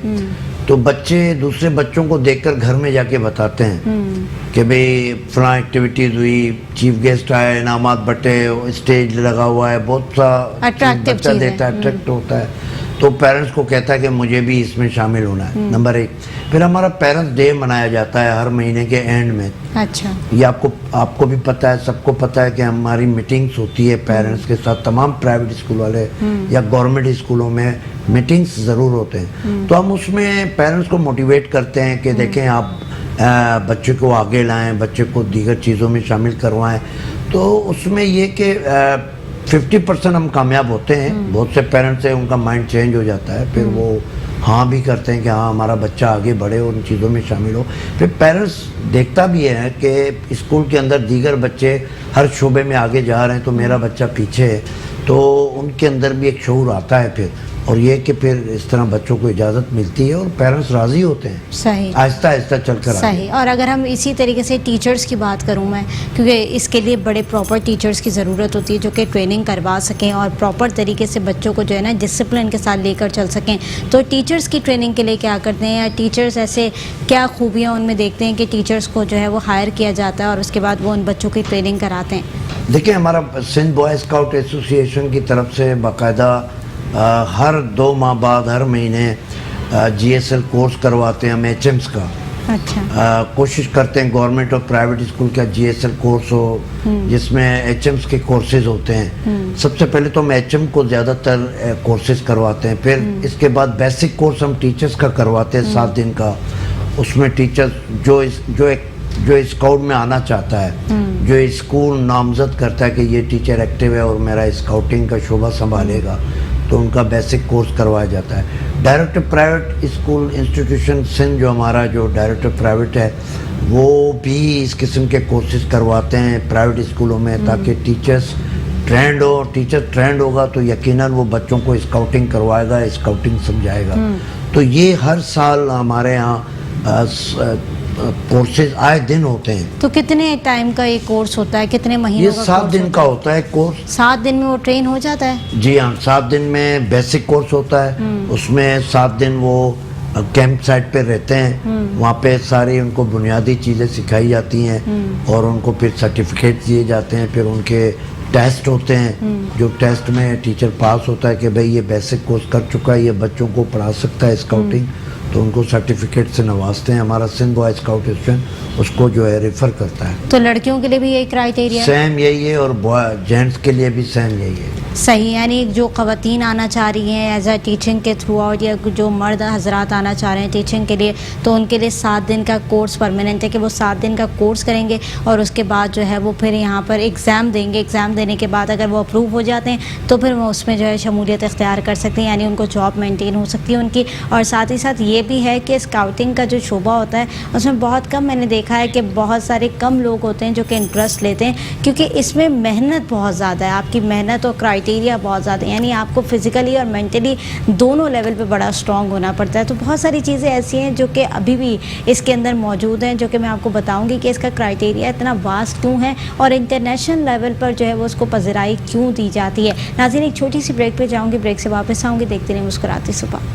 تو بچے دوسرے بچوں کو دیکھ کر گھر میں جا کے بتاتے ہیں کہ بھئی فلاں ایکٹیویٹیز ہوئی، چیف گیسٹ آئے، انعامات بٹے، اسٹیج لگا ہوا ہے، بہت سا بچہ دیتا ہے، اٹریکٹ ہوتا ہے. تو پیرنٹس کو کہتا ہے کہ مجھے بھی اس میں شامل ہونا ہے. نمبر 1. پھر ہمارا پیرنٹس ڈے منایا جاتا ہے ہر مہینے کے اینڈ میں. اچھا، یہ آپ کو بھی پتہ ہے، سب کو پتہ ہے کہ ہماری میٹنگز ہوتی ہے پیرنٹس کے ساتھ. تمام پرائیویٹ اسکول والے یا گورنمنٹ اسکولوں میں میٹنگز ضرور ہوتے ہیں. تو ہم اس میں پیرنٹس کو موٹیویٹ کرتے ہیں کہ دیکھیں آپ بچے کو آگے لائیں، بچے کو دیگر چیزوں میں شامل کروائیں. تو اس میں یہ کہ 50% ہم کامیاب ہوتے ہیں. بہت سے پیرنٹس ہیں ان کا مائنڈ چینج ہو جاتا ہے، پھر وہ ہاں بھی کرتے ہیں کہ ہاں ہمارا بچہ آگے بڑھے اور ان چیزوں میں شامل ہو. پھر پیرنٹس دیکھتا بھی ہے کہ اسکول کے اندر دیگر بچے ہر شعبے میں آگے جا رہے ہیں تو میرا بچہ پیچھے ہے، تو ان کے اندر بھی ایک شعور آتا ہے پھر. اور یہ کہ پھر اس طرح بچوں کو اجازت ملتی ہے اور پیرنٹس راضی ہوتے ہیں. صحیح، آہستہ آہستہ چل کر صحیح. اور اگر ہم اسی طریقے سے ٹیچرز کی بات کروں میں، کیونکہ اس کے لیے بڑے پراپر ٹیچرز کی ضرورت ہوتی ہے جو کہ ٹریننگ کروا سکیں اور پراپر طریقے سے بچوں کو جو ہے نا ڈسپلن کے ساتھ لے کر چل سکیں. تو ٹیچرز کی ٹریننگ کے لیے کیا کرتے ہیں، یا ٹیچرز ایسے کیا خوبیاں ان میں دیکھتے ہیں کہ ٹیچرز کو جو ہے وہ ہائر کیا جاتا ہے اور اس کے بعد وہ ان بچوں کی ٹریننگ کراتے ہیں؟ دیکھیں ہمارا سندھ بوائے اسکاؤٹ ایسوسی ایشن کی طرف سے باقاعدہ ہر 2 ماہ بعد ہر مہینے GSL کورس کرواتے ہیں ہم HMs کا. اچھا، کوشش کرتے ہیں گورنمنٹ اور پرائیویٹ اسکول کا GSL کورس ہو جس میں HMs کے کورسز ہوتے ہیں. سب سے پہلے تو ہم HM کو زیادہ تر کورسز کرواتے ہیں. پھر اس کے بعد بیسک کورس ہم ٹیچرز کا کرواتے ہیں 7 دن کا. اس میں ٹیچرز جو اسکاؤٹ میں آنا چاہتا ہے، جو اسکول نامزد کرتا ہے کہ یہ ٹیچر ایکٹیو ہے اور میرا اسکاؤٹنگ کا شعبہ سنبھالے گا، تو ان کا بیسک کورس کروایا جاتا ہے. Director private school institution Sindh جو ہمارا جو ڈائریکٹر پرائیویٹ ہے وہ بھی اس قسم کے کورسز کرواتے ہیں پرائیویٹ اسکولوں میں تاکہ ٹیچرز ٹرینڈ ہو. ٹیچر ٹرینڈ ہوگا تو یقیناً وہ بچوں کو اسکاؤٹنگ کروائے گا، اسکاؤٹنگ سمجھائے گا. تو یہ ہر سال ہمارے یہاں کورسز آئے دن ہوتے ہیں. تو کتنے ٹائم کا یہ کورس ہوتا ہے، کتنے مہینوں کا؟ یہ 7 دن کا ہوتا ہے کورس. 7 دن میں وہ ٹرین ہو جاتا ہے؟ جی ہاں، 7 دن میں بیسک کورس ہوتا ہے. اس میں 7 دن وہ कैंप साइट पे रहते हैं, वहाँ पे सारी उनको बुनियादी चीज़ें सिखाई जाती हैं और उनको फिर सर्टिफिकेट दिए जाते हैं, फिर उनके टेस्ट होते हैं, जो टेस्ट में टीचर पास होता है कि भाई ये बेसिक कोर्स कर चुका है, ये बच्चों को पढ़ा सकता है स्काउटिंग, तो उनको सर्टिफिकेट से नवाजते हैं। हमारा सिंध बॉय स्काउट स्टूडेंट उसको जो है रेफर करता है। तो लड़कियों के लिए भी यही क्राइटेरिया है? सेम यही है और जेंट्स के लिए भी सेम यही है। सही, यानी जो ख़वातीन आना चाह रही हैं एज अ टीचिंग के थ्रू आउट, या जो मर्द हजरात आना चाह रहे हैं टीचिंग के लिए, तो उनके लिए 7 दिन का कोर्स परमानेंट है कि वो 7 दिन का कोर्स करेंगे और उसके बाद जो है वो फिर यहाँ पर एग्ज़ाम देंगे। एग्ज़ाम देने के बाद अगर वो अप्रूव हो जाते हैं तो फिर वो उसमें जो है शमूलियत इख्तियार कर सकते हैं, यानी उनको जॉब मेंटेन हो सकती है उनकी। और साथ ही साथ ये भी है कि स्काउटिंग का जो शोबा होता है उसमें बहुत कम, मैंने देखा है कि बहुत सारे कम लोग होते हैं जो कि इंटरेस्ट लेते हैं, क्योंकि इसमें मेहनत बहुत ज़्यादा है, आपकी मेहनत और क्राइटेरिया बहुत ज़्यादा, यानी आपको फिज़िकली और मेंटली दोनों लेवल पे बड़ा स्ट्रॉन्ग होना पड़ता है। तो बहुत सारी चीज़ें ऐसी हैं जो कि अभी भी इसके अंदर मौजूद हैं, जो कि मैं आपको बताऊंगी कि इसका क्राइटेरिया इतना वास्ट क्यों है और इंटरनेशनल लेवल पर जो है वो उसको पज़राई क्यों दी जाती है। नाज़रीन, एक छोटी सी ब्रेक पे जाऊँगी, ब्रेक से वापस आऊँगी, देखते रहिए मुस्कुराती सुबह।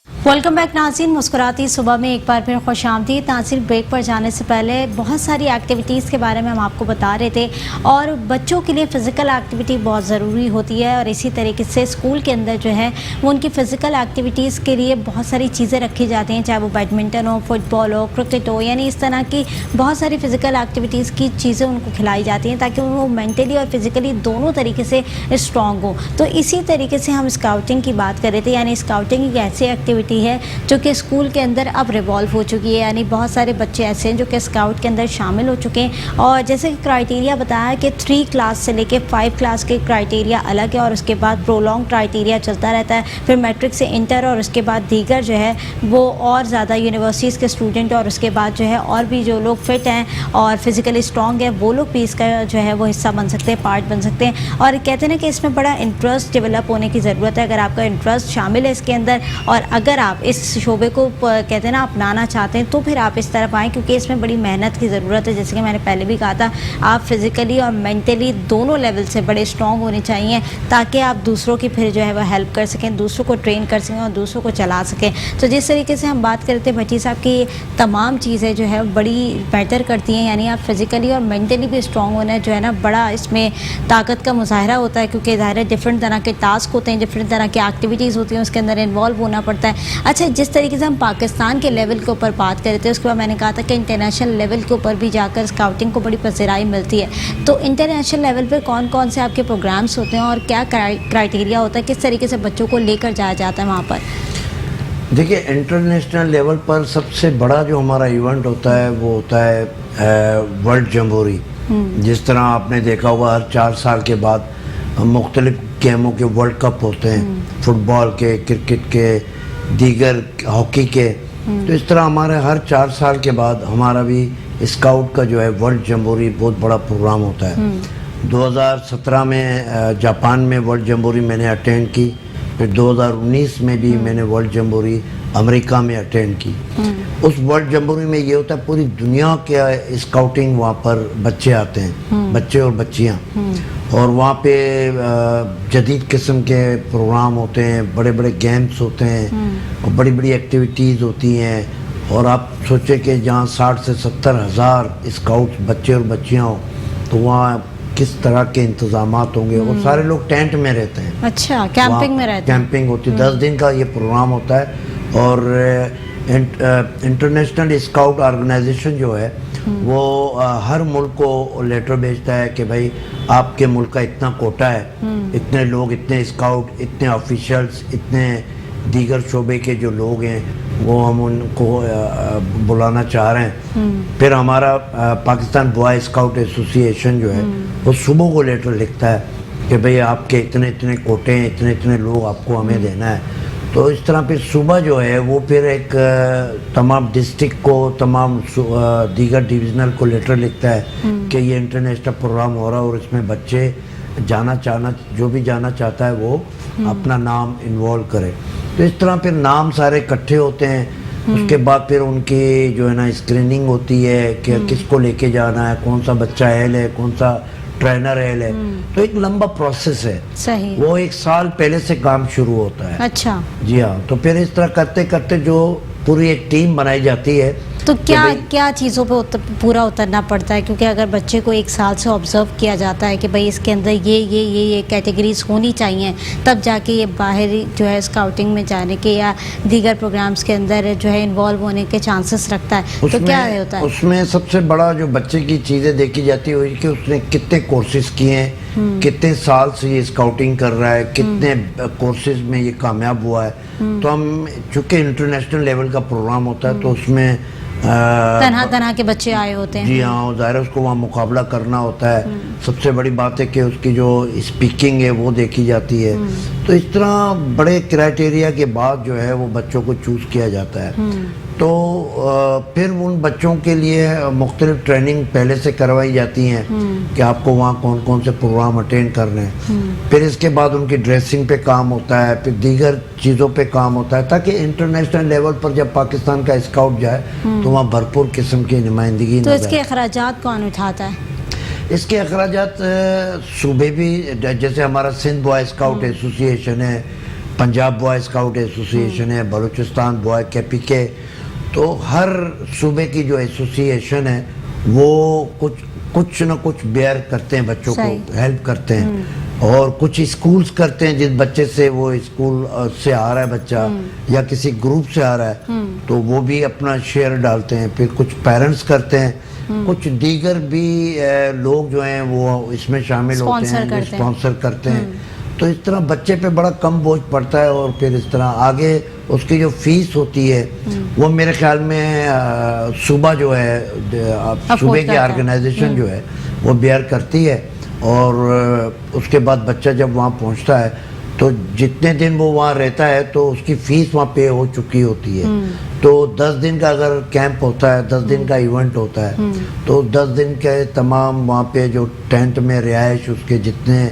वेलकम बैक नाज़रीन, मुस्कुराती सुबह में एक बार फिर खुश आमदीद। नाज़रीन, ब्रेक पर जाने से पहले बहुत सारी एक्टिविटीज़ के बारे में हम आपको बता रहे थे, और बच्चों के लिए फ़िज़िकल एक्टिविटी बहुत ज़रूरी होती है, और इसी तरीके से स्कूल के अंदर जो है वो उनकी फ़िज़िकल एक्टिविटीज़ के लिए बहुत सारी चीज़ें रखी जाती हैं, चाहे वो बैडमिंटन हो, फुटबॉल हो, क्रिकेट हो, यानी इस तरह की बहुत सारी फ़िज़िकल एक्टिविटीज़ की चीज़ें उनको खिलाई जाती हैं ताकि वो मेंटली और फिज़िकली दोनों तरीके से स्ट्रॉन्ग हो। तो इसी तरीके से हम स्काउटिंग की बात कर रहे थे, यानी स्काउटिंग एक ऐसी एक्टिविटी है जो कि स्कूल के अंदर अब रिवॉल्व हो चुकी है, यानी बहुत सारे बच्चे ऐसे हैं जो कि स्काउट के अंदर शामिल हो चुके हैं। और जैसे कि क्राइटेरिया बताया कि 3 क्लास से लेके 5 क्लास के क्राइटेरिया अलग है, और उसके बाद प्रोलॉन्ग क्राइटेरिया चलता रहता है, फिर मैट्रिक से इंटर, और उसके बाद दीगर जो है वो और ज़्यादा यूनिवर्सिटीज़ के स्टूडेंट, और उसके बाद जो है और भी जो लोग फिट हैं और फिज़िकली स्ट्रॉन्ग है वो लोग भी इसका जो है वो हिस्सा बन सकते हैं, पार्ट बन सकते हैं। और कहते हैं ना कि इसमें बड़ा इंटरेस्ट डेवलप होने की ज़रूरत है। अगर आपका इंटरेस्ट शामिल है इसके अंदर और अगर आप इस शोबे को कहते हैं ना अपनाना चाहते हैं, तो फिर आप इस तरफ आएँ, क्योंकि इसमें बड़ी मेहनत की ज़रूरत है। जैसे कि मैंने पहले भी कहा था, आप फिज़िकली और मेंटली दोनों लेवल से बड़े स्ट्रॉन्ग होने चाहिए ताकि आप दूसरों की फिर जो है वह हेल्प कर सकें, दूसरों को ट्रेन कर सकें और दूसरों को चला सकें। तो जिस तरीके से हम बात करते हैं भट्टी साहब की, तमाम चीज़ें जो है बड़ी मैटर करती हैं, यानी आप फिज़िकली और मेंटली भी स्ट्रॉन्ग होना जो है ना बड़ा इसमें ताकत का मुजाहरा होता है, क्योंकि ज़ाहिर है डिफरेंट तरह के टास्क होते हैं, डिफरेंट तरह की एक्टिविटीज़ होती हैं, उसके अंदर इन्वॉल्व होना पड़ता है। अच्छा, जिस तरीके से हम पाकिस्तान के लेवल के ऊपर बात कर रहे थे, उसके बाद मैंने कहा था कि इंटरनेशनल लेवल के ऊपर भी जाकर स्काउटिंग को बड़ी पज़राई मिलती है। तो इंटरनेशनल लेवल पे कौन कौन से आपके प्रोग्राम्स होते हैं और क्या क्राइटेरिया होता है, किस तरीके से बच्चों को लेकर जाया जाता है वहाँ पर? देखिए, इंटरनेशनल लेवल पर सबसे बड़ा जो हमारा इवेंट होता है वो होता है वर्ल्ड जम्बोरी। जिस तरह आपने देखा होगा हर 4 साल के बाद मुख्तलिफ गेमों के वर्ल्ड कप होते हैं, फुटबॉल के, क्रिकेट के, दीगर हॉकी के। तो इस तरह हमारे हर 4 साल के बाद हमारा भी स्काउट का जो है वर्ल्ड जम्बोरी बहुत बड़ा प्रोग्राम होता है। 2017 में जापान में वर्ल्ड जम्बोरी मैंने अटेंड की, फिर 2019 में भी मैंने वर्ल्ड जम्बोरी अमेरिका में अटेंड की। उस वर्ल्ड जम्बोरी में ये होता है पूरी दुनिया के स्काउटिंग वहाँ पर बच्चे आते हैं, बच्चे और बच्चियाँ, और वहाँ पे जदीद किस्म के प्रोग्राम होते हैं, बड़े बड़े गेम्स होते हैं और बड़ी बड़ी एक्टिविटीज़ होती हैं। और आप सोचें कि जहाँ 60 से 70 हज़ार स्काउट्स बच्चे और बच्चियाँ हो, तो वहाँ किस तरह के इंतजामात होंगे। और सारे लोग टेंट में रहते हैं। अच्छा, कैंपिंग में रहते हैं? कैंपिंग होती है, 10 दिन का ये प्रोग्राम होता है। और इंटरनेशनल स्काउट ऑर्गेनाइजेशन जो है वो हर मुल्क को लेटर भेजता है कि भाई आपके मुल्क का इतना कोटा है, इतने लोग, इतने स्काउट, इतने ऑफिशियल्स, इतने दीगर शोबे के जो लोग हैं वो हम उनको बुलाना चाह रहे हैं। फिर हमारा पाकिस्तान बॉय स्काउट एसोसिएशन जो है वो सुबह को लेटर लिखता है कि भाई आपके इतने इतने कोटे हैं, इतने इतने लोग आपको हमें देना है। तो इस तरह फिर सुबह जो है वो फिर एक तमाम डिस्ट्रिक्ट को, तमाम दीगर डिविजनल को लेटर लिखता है कि ये इंटरनेशनल प्रोग्राम हो रहा है और इसमें बच्चे जो भी जाना चाहता है वो अपना नाम इन्वॉल्व करे। तो इस तरह फिर नाम सारे इकट्ठे होते हैं। उसके बाद फिर उनकी जो है ना स्क्रीनिंग होती है कि किसको लेके जाना है, कौन सा बच्चा अहल है, कौन सा ट्रेनर है तो एक लंबा प्रोसेस है सही। वो 1 साल पहले से काम शुरू होता है। अच्छा जी हाँ, तो फिर इस तरह करते करते जो पूरी एक टीम बनाई जाती है। तो क्या चीज़ों पे पूरा उतरना पड़ता है, क्योंकि अगर बच्चे को 1 साल से ऑब्जर्व किया जाता है कि भाई इसके अंदर ये कैटेगरीज होनी चाहिए, तब जाके ये बाहरी जो है स्काउटिंग में जाने के या दीगर प्रोग्राम्स के अंदर जो है इन्वॉल्व होने के चांसेस रखता है, तो क्या होता है? उसमें सबसे बड़ा जो बच्चे की चीज़ें देखी जाती है कि उसने कितने कोर्सेज किए हैं, कितने साल से ये स्काउटिंग कर रहा है, कितने कोर्सेज में ये कामयाब हुआ है। तो हम चूँकि इंटरनेशनल लेवल का प्रोग्राम होता है तो उसमें तरह के बच्चे आए होते हैं। जी हाँ, ज़ाहिर है उसको वहाँ मुकाबला करना होता है। सबसे बड़ी बात है कि उसकी जो स्पीकिंग है वो देखी जाती है। तो इस तरह बड़े क्राइटेरिया के बाद जो है वो बच्चों को चूज़ किया जाता है। तो फिर उन बच्चों के लिए मुख्तलिफ ट्रेनिंग पहले से करवाई जाती हैं कि आपको वहाँ कौन कौन से प्रोग्राम अटेंड करने हैं। फिर इसके बाद उनकी ड्रेसिंग पे काम होता है, फिर दीगर चीज़ों पे काम होता है, ताकि इंटरनेशनल लेवल पर जब पाकिस्तान का स्काउट जाए तो वहाँ भरपूर किस्म की नुमाइंदगी। तो इसके अखराजात कौन उठाता है? इसके अखराजात सूबे भी, जैसे हमारा सिंध बॉय स्काउट एसोसिएशन है, पंजाब बॉय स्काउट एसोसिएशन है, बलूचिस्तान बॉय KPK, तो हर सूबे की जो एसोसिएशन है वो कुछ न कुछ बेयर करते हैं, बच्चों को हेल्प करते हैं। और कुछ स्कूल्स करते हैं, जिस बच्चे से वो स्कूल से आ रहा है बच्चा या किसी ग्रुप से आ रहा है तो वो भी अपना शेयर डालते हैं। फिर कुछ पेरेंट्स करते हैं, कुछ दीगर भी लोग जो हैं वो इसमें शामिल होते हैं, स्पॉन्सर करते हैं। तो इस तरह बच्चे पे बड़ा कम बोझ पड़ता है। और फिर इस तरह आगे उसकी जो फीस होती है वो मेरे ख्याल में सूबा जो है, सूबे की ऑर्गेनाइजेशन जो है वो बेयर करती है। और उसके बाद बच्चा जब वहाँ पहुँचता है तो जितने दिन वो वहाँ रहता है तो उसकी फ़ीस वहाँ पे हो चुकी होती है। तो 10 दिन का अगर कैंप होता है, 10 दिन का इवेंट होता है, तो 10 दिन के तमाम वहाँ पे जो टेंट में रिहाइश, उसके जितने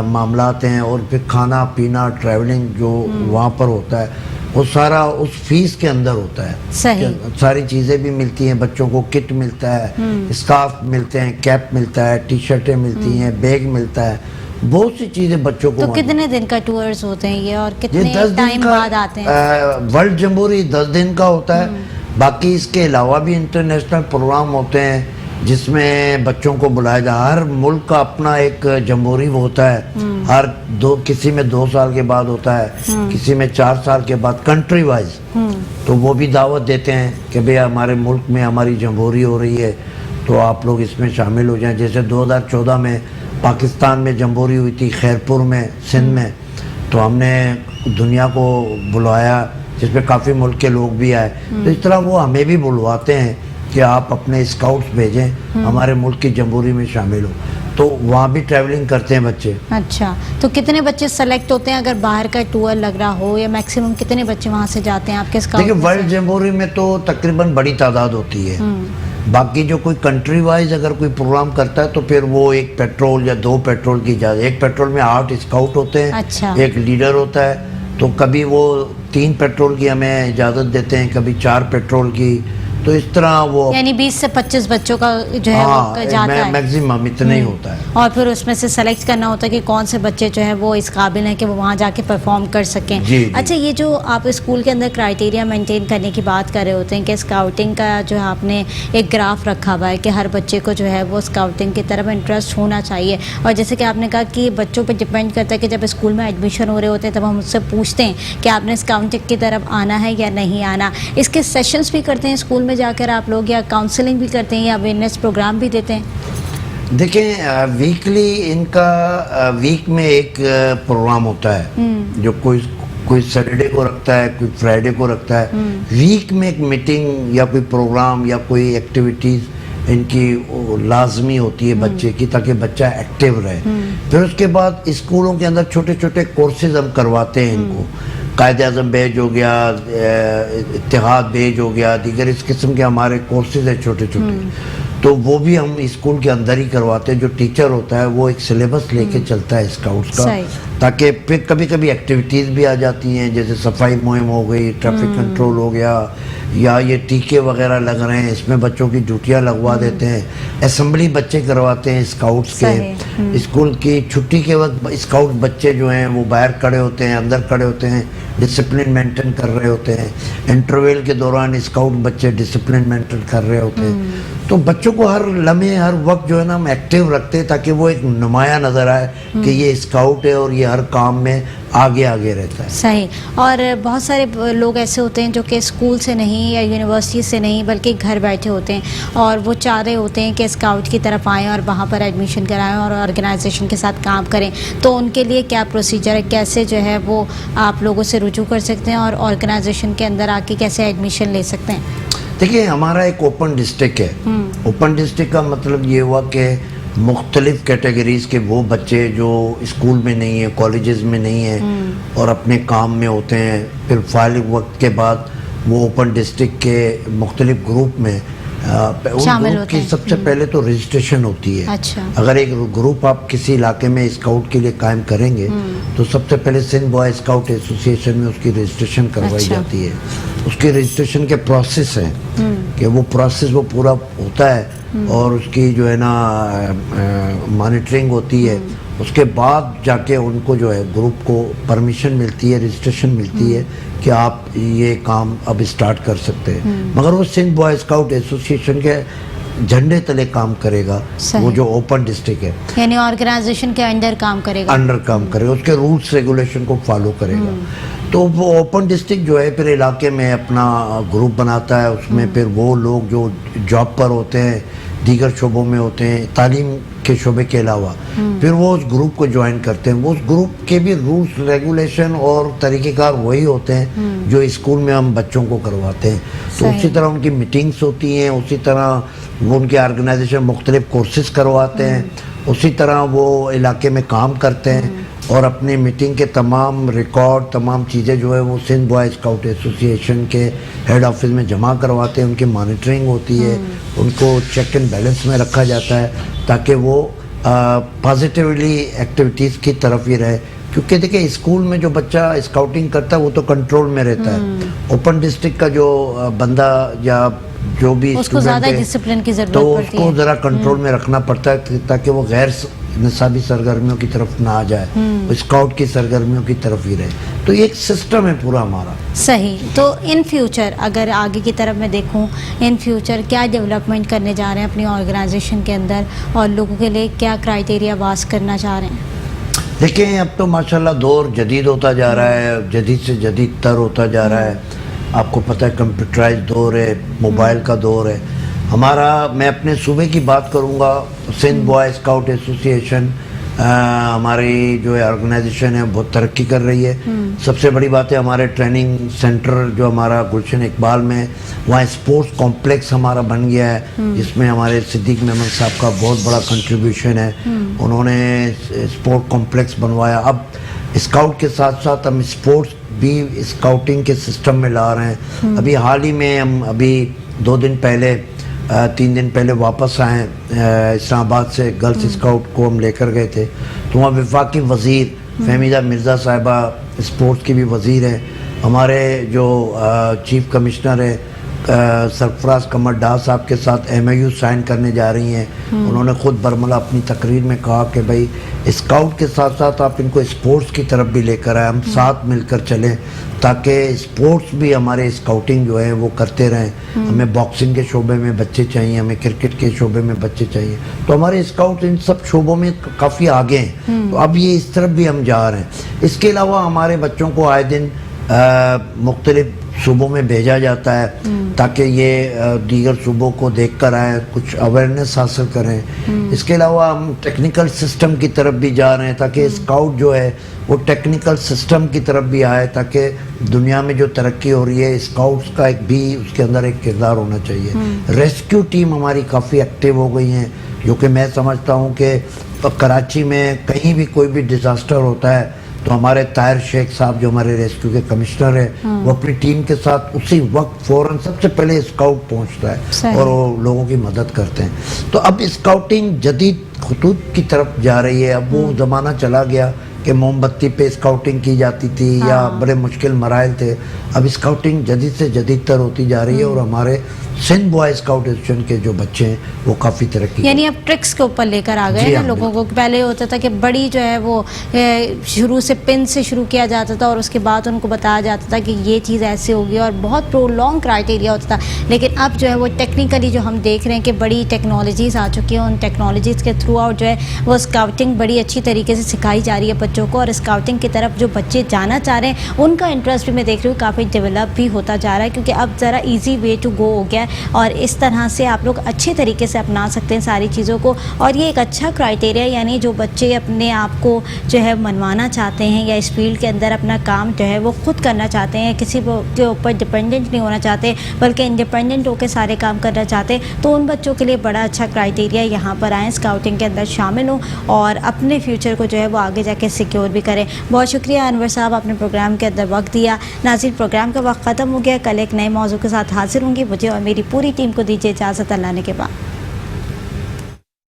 मामलात हैं और फिर खाना पीना ट्रैवलिंग जो वहाँ पर होता है वो सारा उस फीस के अंदर होता है। सही। सारी चीज़ें भी मिलती हैं, बच्चों को किट मिलता है, स्कार्फ मिलते हैं, कैप मिलता है, टी-शर्टें मिलती हैं, बैग मिलता है, बहुत सी चीज़ें बच्चों को। तो कितने दिन का टूर्स होते हैं ये, और कितने टाइम बाद आते हैं? वर्ल्ड जम्बोरी 10 दिन का होता है। बाकी इसके अलावा भी इंटरनेशनल प्रोग्राम होते हैं जिसमें बच्चों को बुलाया जाए। हर मुल्क का अपना एक जम्बोरी होता है, किसी में 2 साल के बाद होता है, किसी में 4 साल के बाद, कंट्री वाइज। तो वो भी दावत देते हैं कि भाई हमारे मुल्क में हमारी जम्बोरी हो रही है तो आप लोग इसमें शामिल हो जाएं। जैसे 2014 में पाकिस्तान में जम्बोरी हुई थी, खैरपुर में, सिंध में, तो हमने दुनिया को बुलाया जिसमें काफ़ी मुल्क के लोग भी आए। तो इस तरह वो हमें भी बुलवाते हैं कि आप अपने स्काउट्स भेजें, हमारे मुल्क की जम्बोरी में शामिल हो। तो वहाँ भी ट्रैवलिंग करते हैं बच्चे। अच्छा, तो कितने बच्चे सेलेक्ट होते हैं अगर बाहर का टूर लग रहा हो, या मैक्सिमम कितने बच्चे वहाँ से जाते हैं आपके स्काउट? देखिए, वर्ल्ड जम्बोरी में तो तकरीबन बड़ी तादाद होती है। बाकी जो कोई कंट्री वाइज अगर कोई प्रोग्राम करता है तो फिर वो 1 पेट्रोल या 2 पेट्रोल की इजाज़त। 1 पेट्रोल में 8 स्काउट होते हैं। अच्छा। 1 लीडर होता है, तो कभी वो 3 पेट्रोल की हमें इजाज़त देते हैं, कभी 4 पेट्रोल की। तो इस तरह वो यानी 20 से 25 बच्चों का जो है वो जाता है मैक्सिमम इतना ही होता है। और फिर उसमें से सेलेक्ट करना होता है कि कौन से बच्चे जो है वो इस काबिल हैं कि वो वहाँ जाके परफॉर्म कर सकें। जी। अच्छा, ये जो आप स्कूल के अंदर क्राइटेरिया मेंटेन करने की बात कर रहे होते हैं कि स्काउटिंग का जो है आपने एक ग्राफ रखा हुआ है कि हर बच्चे को जो है वो स्काउटिंग की तरफ इंटरेस्ट होना चाहिए। और जैसे कि आपने कहा कि बच्चों पर डिपेंड करता है कि जब स्कूल में एडमिशन हो रहे होते हैं तब हम उससे पूछते हैं कि आपने स्काउटिंग की तरफ आना है या नहीं आना। इसके सेशंस भी करते हैं स्कूल में जाकर आप लोग, या काउंसलिंग भी करते हैं, या अवेयरनेस प्रोग्राम भी देते हैं? देखें, वीकली इनका वीक में एक प्रोग्राम होता है जो कोई सैटरडे को रखता है, कोई फ्राइडे को रखता है। वीक में एक मीटिंग या कोई प्रोग्राम या कोई एक्टिविटीज़ इनकी लाजमी होती है बच्चे की, ताकि बच्चा एक्टिव रहे। फिर उसके बाद स्कूलों के अंदर छोटे छोटे कोर्सेज हम करवाते हैं इनको। कायद-ए-आज़म बैच हो गया, इत्तेहाद बैच हो गया, दीगर इस किस्म के हमारे कोर्सेज हैं छोटे छोटे। तो वो भी हम स्कूल के अंदर ही करवाते हैं। जो टीचर होता है वो एक सिलेबस लेके चलता है स्काउट्स का, ताकि फिर कभी कभी एक्टिविटीज़ भी आ जाती हैं, जैसे सफाई मुहिम हो गई, ट्रैफिक कंट्रोल हो गया, یا یہ ٹیکے وغیرہ لگ رہے ہیں، اس میں بچوں کی ڈیوٹیاں لگوا دیتے ہیں، اسمبلی بچے کرواتے ہیں اسکاؤٹس کے، اسکول کی چھٹی کے وقت اسکاؤٹ بچے جو ہیں وہ باہر کھڑے ہوتے ہیں، اندر کھڑے ہوتے ہیں، ڈسپلن مینٹین کر رہے ہوتے ہیں، انٹرویل کے دوران اسکاؤٹ بچے ڈسپلن مینٹین کر رہے ہوتے ہیں. تو بچوں کو ہر لمحے ہر وقت جو ہے نا ہم ایکٹیو رکھتے ہیں تاکہ وہ ایک نمایاں نظر آئے کہ یہ اسکاؤٹ ہے اور یہ ہر کام میں آگے آگے رہتا ہے. صحیح. اور بہت سارے لوگ ایسے ہوتے ہیں جو کہ اسکول سے نہیں یا یونیورسٹی سے نہیں بلکہ گھر بیٹھے ہوتے ہیں اور وہ چاہ رہے ہوتے ہیں کہ اسکاؤٹ کی طرف آئیں اور وہاں پر ایڈمیشن کرائیں اور آرگنائزیشن کے ساتھ کام کریں. تو ان کے لیے کیا پروسیجر ہے، کیسے جو ہے وہ آپ لوگوں سے رجوع کر سکتے ہیں اور آرگنائزیشن کے اندر آ کے کیسے ایڈمیشن لے سکتے ہیں؟ دیکھیے ہمارا ایک اوپن ڈسٹرکٹ ہے. اوپن ڈسٹرکٹ کا مطلب یہ ہوا کہ مختلف کیٹیگریز کے وہ بچے جو اسکول میں نہیں ہیں، کالجز میں نہیں ہیں اور اپنے کام میں ہوتے ہیں، پھر فارغ وقت کے بعد وہ اوپن ڈسٹرکٹ کے مختلف گروپ میں شامل گروپ کی سب سے پہلے تو رجسٹریشن ہوتی ہے. اگر ایک گروپ آپ کسی علاقے میں اسکاؤٹ کے لیے قائم کریں گے تو سب سے پہلے سندھ بوائے اسکاؤٹ ایسوسی ایشن میں اس کی رجسٹریشن کروائی جاتی ہے. اس کی رجسٹریشن کے پروسیس ہیں کہ وہ پروسیس وہ پورا ہوتا ہے اور اس کی جو ہے نا مانیٹرنگ ہوتی ہے. اس کے بعد جا کے ان کو جو ہے گروپ کو پرمیشن ملتی ہے، رجسٹریشن ملتی ہے کہ آپ یہ کام اب اسٹارٹ کر سکتے ہیں. مگر وہ سندھ بوائے اسکاؤٹ ایسوسی ایشن کے جھنڈے تلے کام کرے گا. وہ جو اوپن ڈسٹرکٹ ہے یعنی آرگنائزیشن کے انڈر کام کرے گا، اس کے رولز ریگولیشن کو فالو کرے گا. تو وہ اوپن ڈسٹرکٹ جو ہے پھر علاقے میں اپنا گروپ بناتا ہے. اس میں پھر وہ لوگ جو جاب پر ہوتے ہیں، دیگر شعبوں میں ہوتے ہیں، تعلیم کے شعبے کے علاوہ، پھر وہ اس گروپ کو جوائن کرتے ہیں. وہ اس گروپ کے بھی رولز ریگولیشن اور طریقہ کار وہی ہوتے ہیں جو اسکول میں ہم بچوں کو کرواتے ہیں. تو اسی طرح ان کی میٹنگز ہوتی ہیں، اسی طرح وہ ان کے آرگنائزیشن مختلف کورسز کرواتے ہیں، اسی طرح وہ علاقے میں کام کرتے ہیں اور اپنی میٹنگ کے تمام ریکارڈ، تمام چیزیں جو ہے وہ سندھ بوائے اسکاؤٹ ایسوسی ایشن کے ہیڈ آفس میں جمع کرواتے ہیں. ان کی مانیٹرنگ ہوتی ہے، ان کو چیک اینڈ بیلنس میں رکھا جاتا ہے تاکہ وہ پازیٹیولی ایکٹیویٹیز کی طرف ہی رہے. کیونکہ دیکھیں اسکول میں جو بچہ اسکاؤٹنگ کرتا ہے وہ تو کنٹرول میں رہتا ہے. اوپن ڈسٹرکٹ کا جو بندہ یا جو بھی اس کو زیادہ ڈسپلن کی ضرورت تو پڑتی اس کو ذرا کنٹرول میں رکھنا پڑتا ہے تاکہ وہ غیر نصابی سرگرمیوں کی طرف نہ آ جائے، اسکاؤٹ کی سرگرمیوں کی طرف ہی رہے. تو یہ ایک سسٹم ہے پورا ہمارا. صحیح. تو ان فیوچر اگر آگے کی طرف میں دیکھوں، ان فیوچر کیا ڈیولپمنٹ کرنے جا رہے ہیں اپنی آرگنائزیشن کے اندر اور لوگوں کے لیے کیا کرائیٹیریا واز کرنا چاہ رہے ہیں؟ دیکھیں اب تو ماشاءاللہ دور جدید ہوتا جا رہا ہے، جدید سے جدید تر ہوتا جا رہا ہے. آپ کو پتہ ہے کمپیوٹرائز دور ہے، موبائل کا دور ہے. میں اپنے صوبے کی بات کروں گا، سندھ بوائے اسکاؤٹ ایسوسی ایشن ہماری جو ہے آرگنائزیشن ہے بہت ترقی کر رہی ہے. سب سے بڑی بات ہے ہمارے ٹریننگ سینٹر جو ہمارا گلشن اقبال میں، وہاں اسپورٹس کمپلیکس ہمارا بن گیا ہے جس میں ہمارے صدیق محمد صاحب کا بہت بڑا کنٹریبیوشن ہے. انہوں نے اسپورٹ کمپلیکس بنوایا. اب اسکاؤٹ کے ساتھ ساتھ ہم اسپورٹس بھی اسکاؤٹنگ کے سسٹم میں لا رہے ہیں. ابھی حال ہی میں ہم 3 دن پہلے واپس آئے اسلام آباد سے. گرلس اسکاؤٹ کو ہم لے کر گئے تھے تو وہاں وفاقی وزیر فہمیدہ مرزا صاحبہ اسپورٹس کی بھی وزیر ہیں. ہمارے جو چیف کمشنر ہیں سرفراز قمر ڈار صاحب کے ساتھ MOU سائن کرنے جا رہی ہیں. انہوں نے خود برملا اپنی تقریر میں کہا کہ بھائی اسکاؤٹ کے ساتھ ساتھ آپ ان کو اسپورٹس کی طرف بھی لے کر آئے، ہم ساتھ مل کر چلیں تاکہ اسپورٹس بھی ہمارے اسکاؤٹنگ جو ہے وہ کرتے رہیں. ہمیں باکسنگ کے شعبے میں بچے چاہیے، ہمیں کرکٹ کے شعبے میں بچے چاہیے. تو ہمارے اسکاؤٹ ان سب شعبوں میں کافی آگے ہیں. تو اب یہ اس طرف بھی ہم جا رہے ہیں. اس کے علاوہ ہمارے بچوں کو آئے دن مختلف صوبوں میں بھیجا جاتا ہے تاکہ یہ دیگر صوبوں کو دیکھ کر آئیں، کچھ اویئرنیس حاصل کریں. اس کے علاوہ ہم ٹیکنیکل سسٹم کی طرف بھی جا رہے ہیں تاکہ اسکاؤٹ جو ہے وہ ٹیکنیکل سسٹم کی طرف بھی آئے تاکہ دنیا میں جو ترقی ہو رہی ہے اسکاؤٹس کا ایک بھی اس کے اندر ایک کردار ہونا چاہیے. ریسکیو ٹیم ہماری کافی ایکٹیو ہو گئی ہیں جو کہ میں سمجھتا ہوں کہ کراچی میں کہیں بھی کوئی بھی ڈیزاسٹر ہوتا ہے تو ہمارے طاہر شیخ صاحب جو ہمارے ریسکیو کے کمشنر ہیں وہ اپنی ٹیم کے ساتھ اسی وقت فوراً سب سے پہلے اسکاؤٹ پہنچتا ہے اور وہ لوگوں کی مدد کرتے ہیں. تو اب اسکاؤٹنگ جدید خطوط کی طرف جا رہی ہے. اب وہ زمانہ چلا گیا کہ موم بتی پہ اسکاؤٹنگ کی جاتی تھی یا بڑے مشکل مراحل تھے. اب اسکاؤٹنگ جدید سے جدید تر ہوتی جا رہی ہے اور ہمارے سندھ بوائے اسکاؤٹ ایسوسیشن کے جو بچے ہیں وہ کافی ترقی یعنی اب ٹرکس کے اوپر لے کر آ گئے نا لوگوں کو. پہلے ہوتا تھا کہ بڑی جو ہے وہ شروع سے پن سے شروع کیا جاتا تھا اور اس کے بعد ان کو بتایا جاتا تھا کہ یہ چیز ایسے ہوگی اور بہت پرولونگ کرائٹیریا ہوتا تھا. لیکن اب جو ہے وہ ٹیکنیکلی جو ہم دیکھ رہے ہیں کہ بڑی ٹیکنالوجیز آ چکی ہیں, ان ٹیکنالوجیز کے تھرو آؤٹ جو ہے وہ اسکاؤٹنگ بڑی اچھی طریقے سے سکھائی جا رہی ہے بچوں کو, اور اسکاؤٹنگ کی طرف جو بچے جانا چاہ رہے ہیں ان کا انٹرسٹ بھی میں دیکھ رہی ہوں کافی ڈیولپ بھی ہوتا جا رہا ہے, کیونکہ اب ذرا ایزی وے ٹو گو ہو گیا ہے اور اس طرح سے آپ لوگ اچھے طریقے سے اپنا سکتے ہیں ساری چیزوں کو. اور یہ ایک اچھا کرائٹیریا, یعنی جو بچے اپنے آپ کو جو ہے منوانا چاہتے ہیں یا اس فیلڈ کے اندر اپنا کام جو ہے وہ خود کرنا چاہتے ہیں, کسی کے اوپر ڈپینڈنٹ نہیں ہونا چاہتے بلکہ انڈیپینڈنٹ ہو کے سارے کام کرنا چاہتے ہیں, تو ان بچوں کے لیے بڑا اچھا کرائٹیریا یہاں پر آئیں, اسکاؤٹنگ کے اندر شامل ہوں اور اپنے فیوچر کو جو ہے وہ آگے جا کے سیکیور بھی کریں. بہت شکریہ انور صاحب, آپ نے پروگرام کے اندر وقت دیا. ناظرین, پروگرام کا وقت ختم ہو گیا. کل ایک نئے موضوع کے ساتھ حاضر ہوں گی. مجھے اور میری پوری ٹیم کو دیجیے اجازت. اللہ نے کے بعد.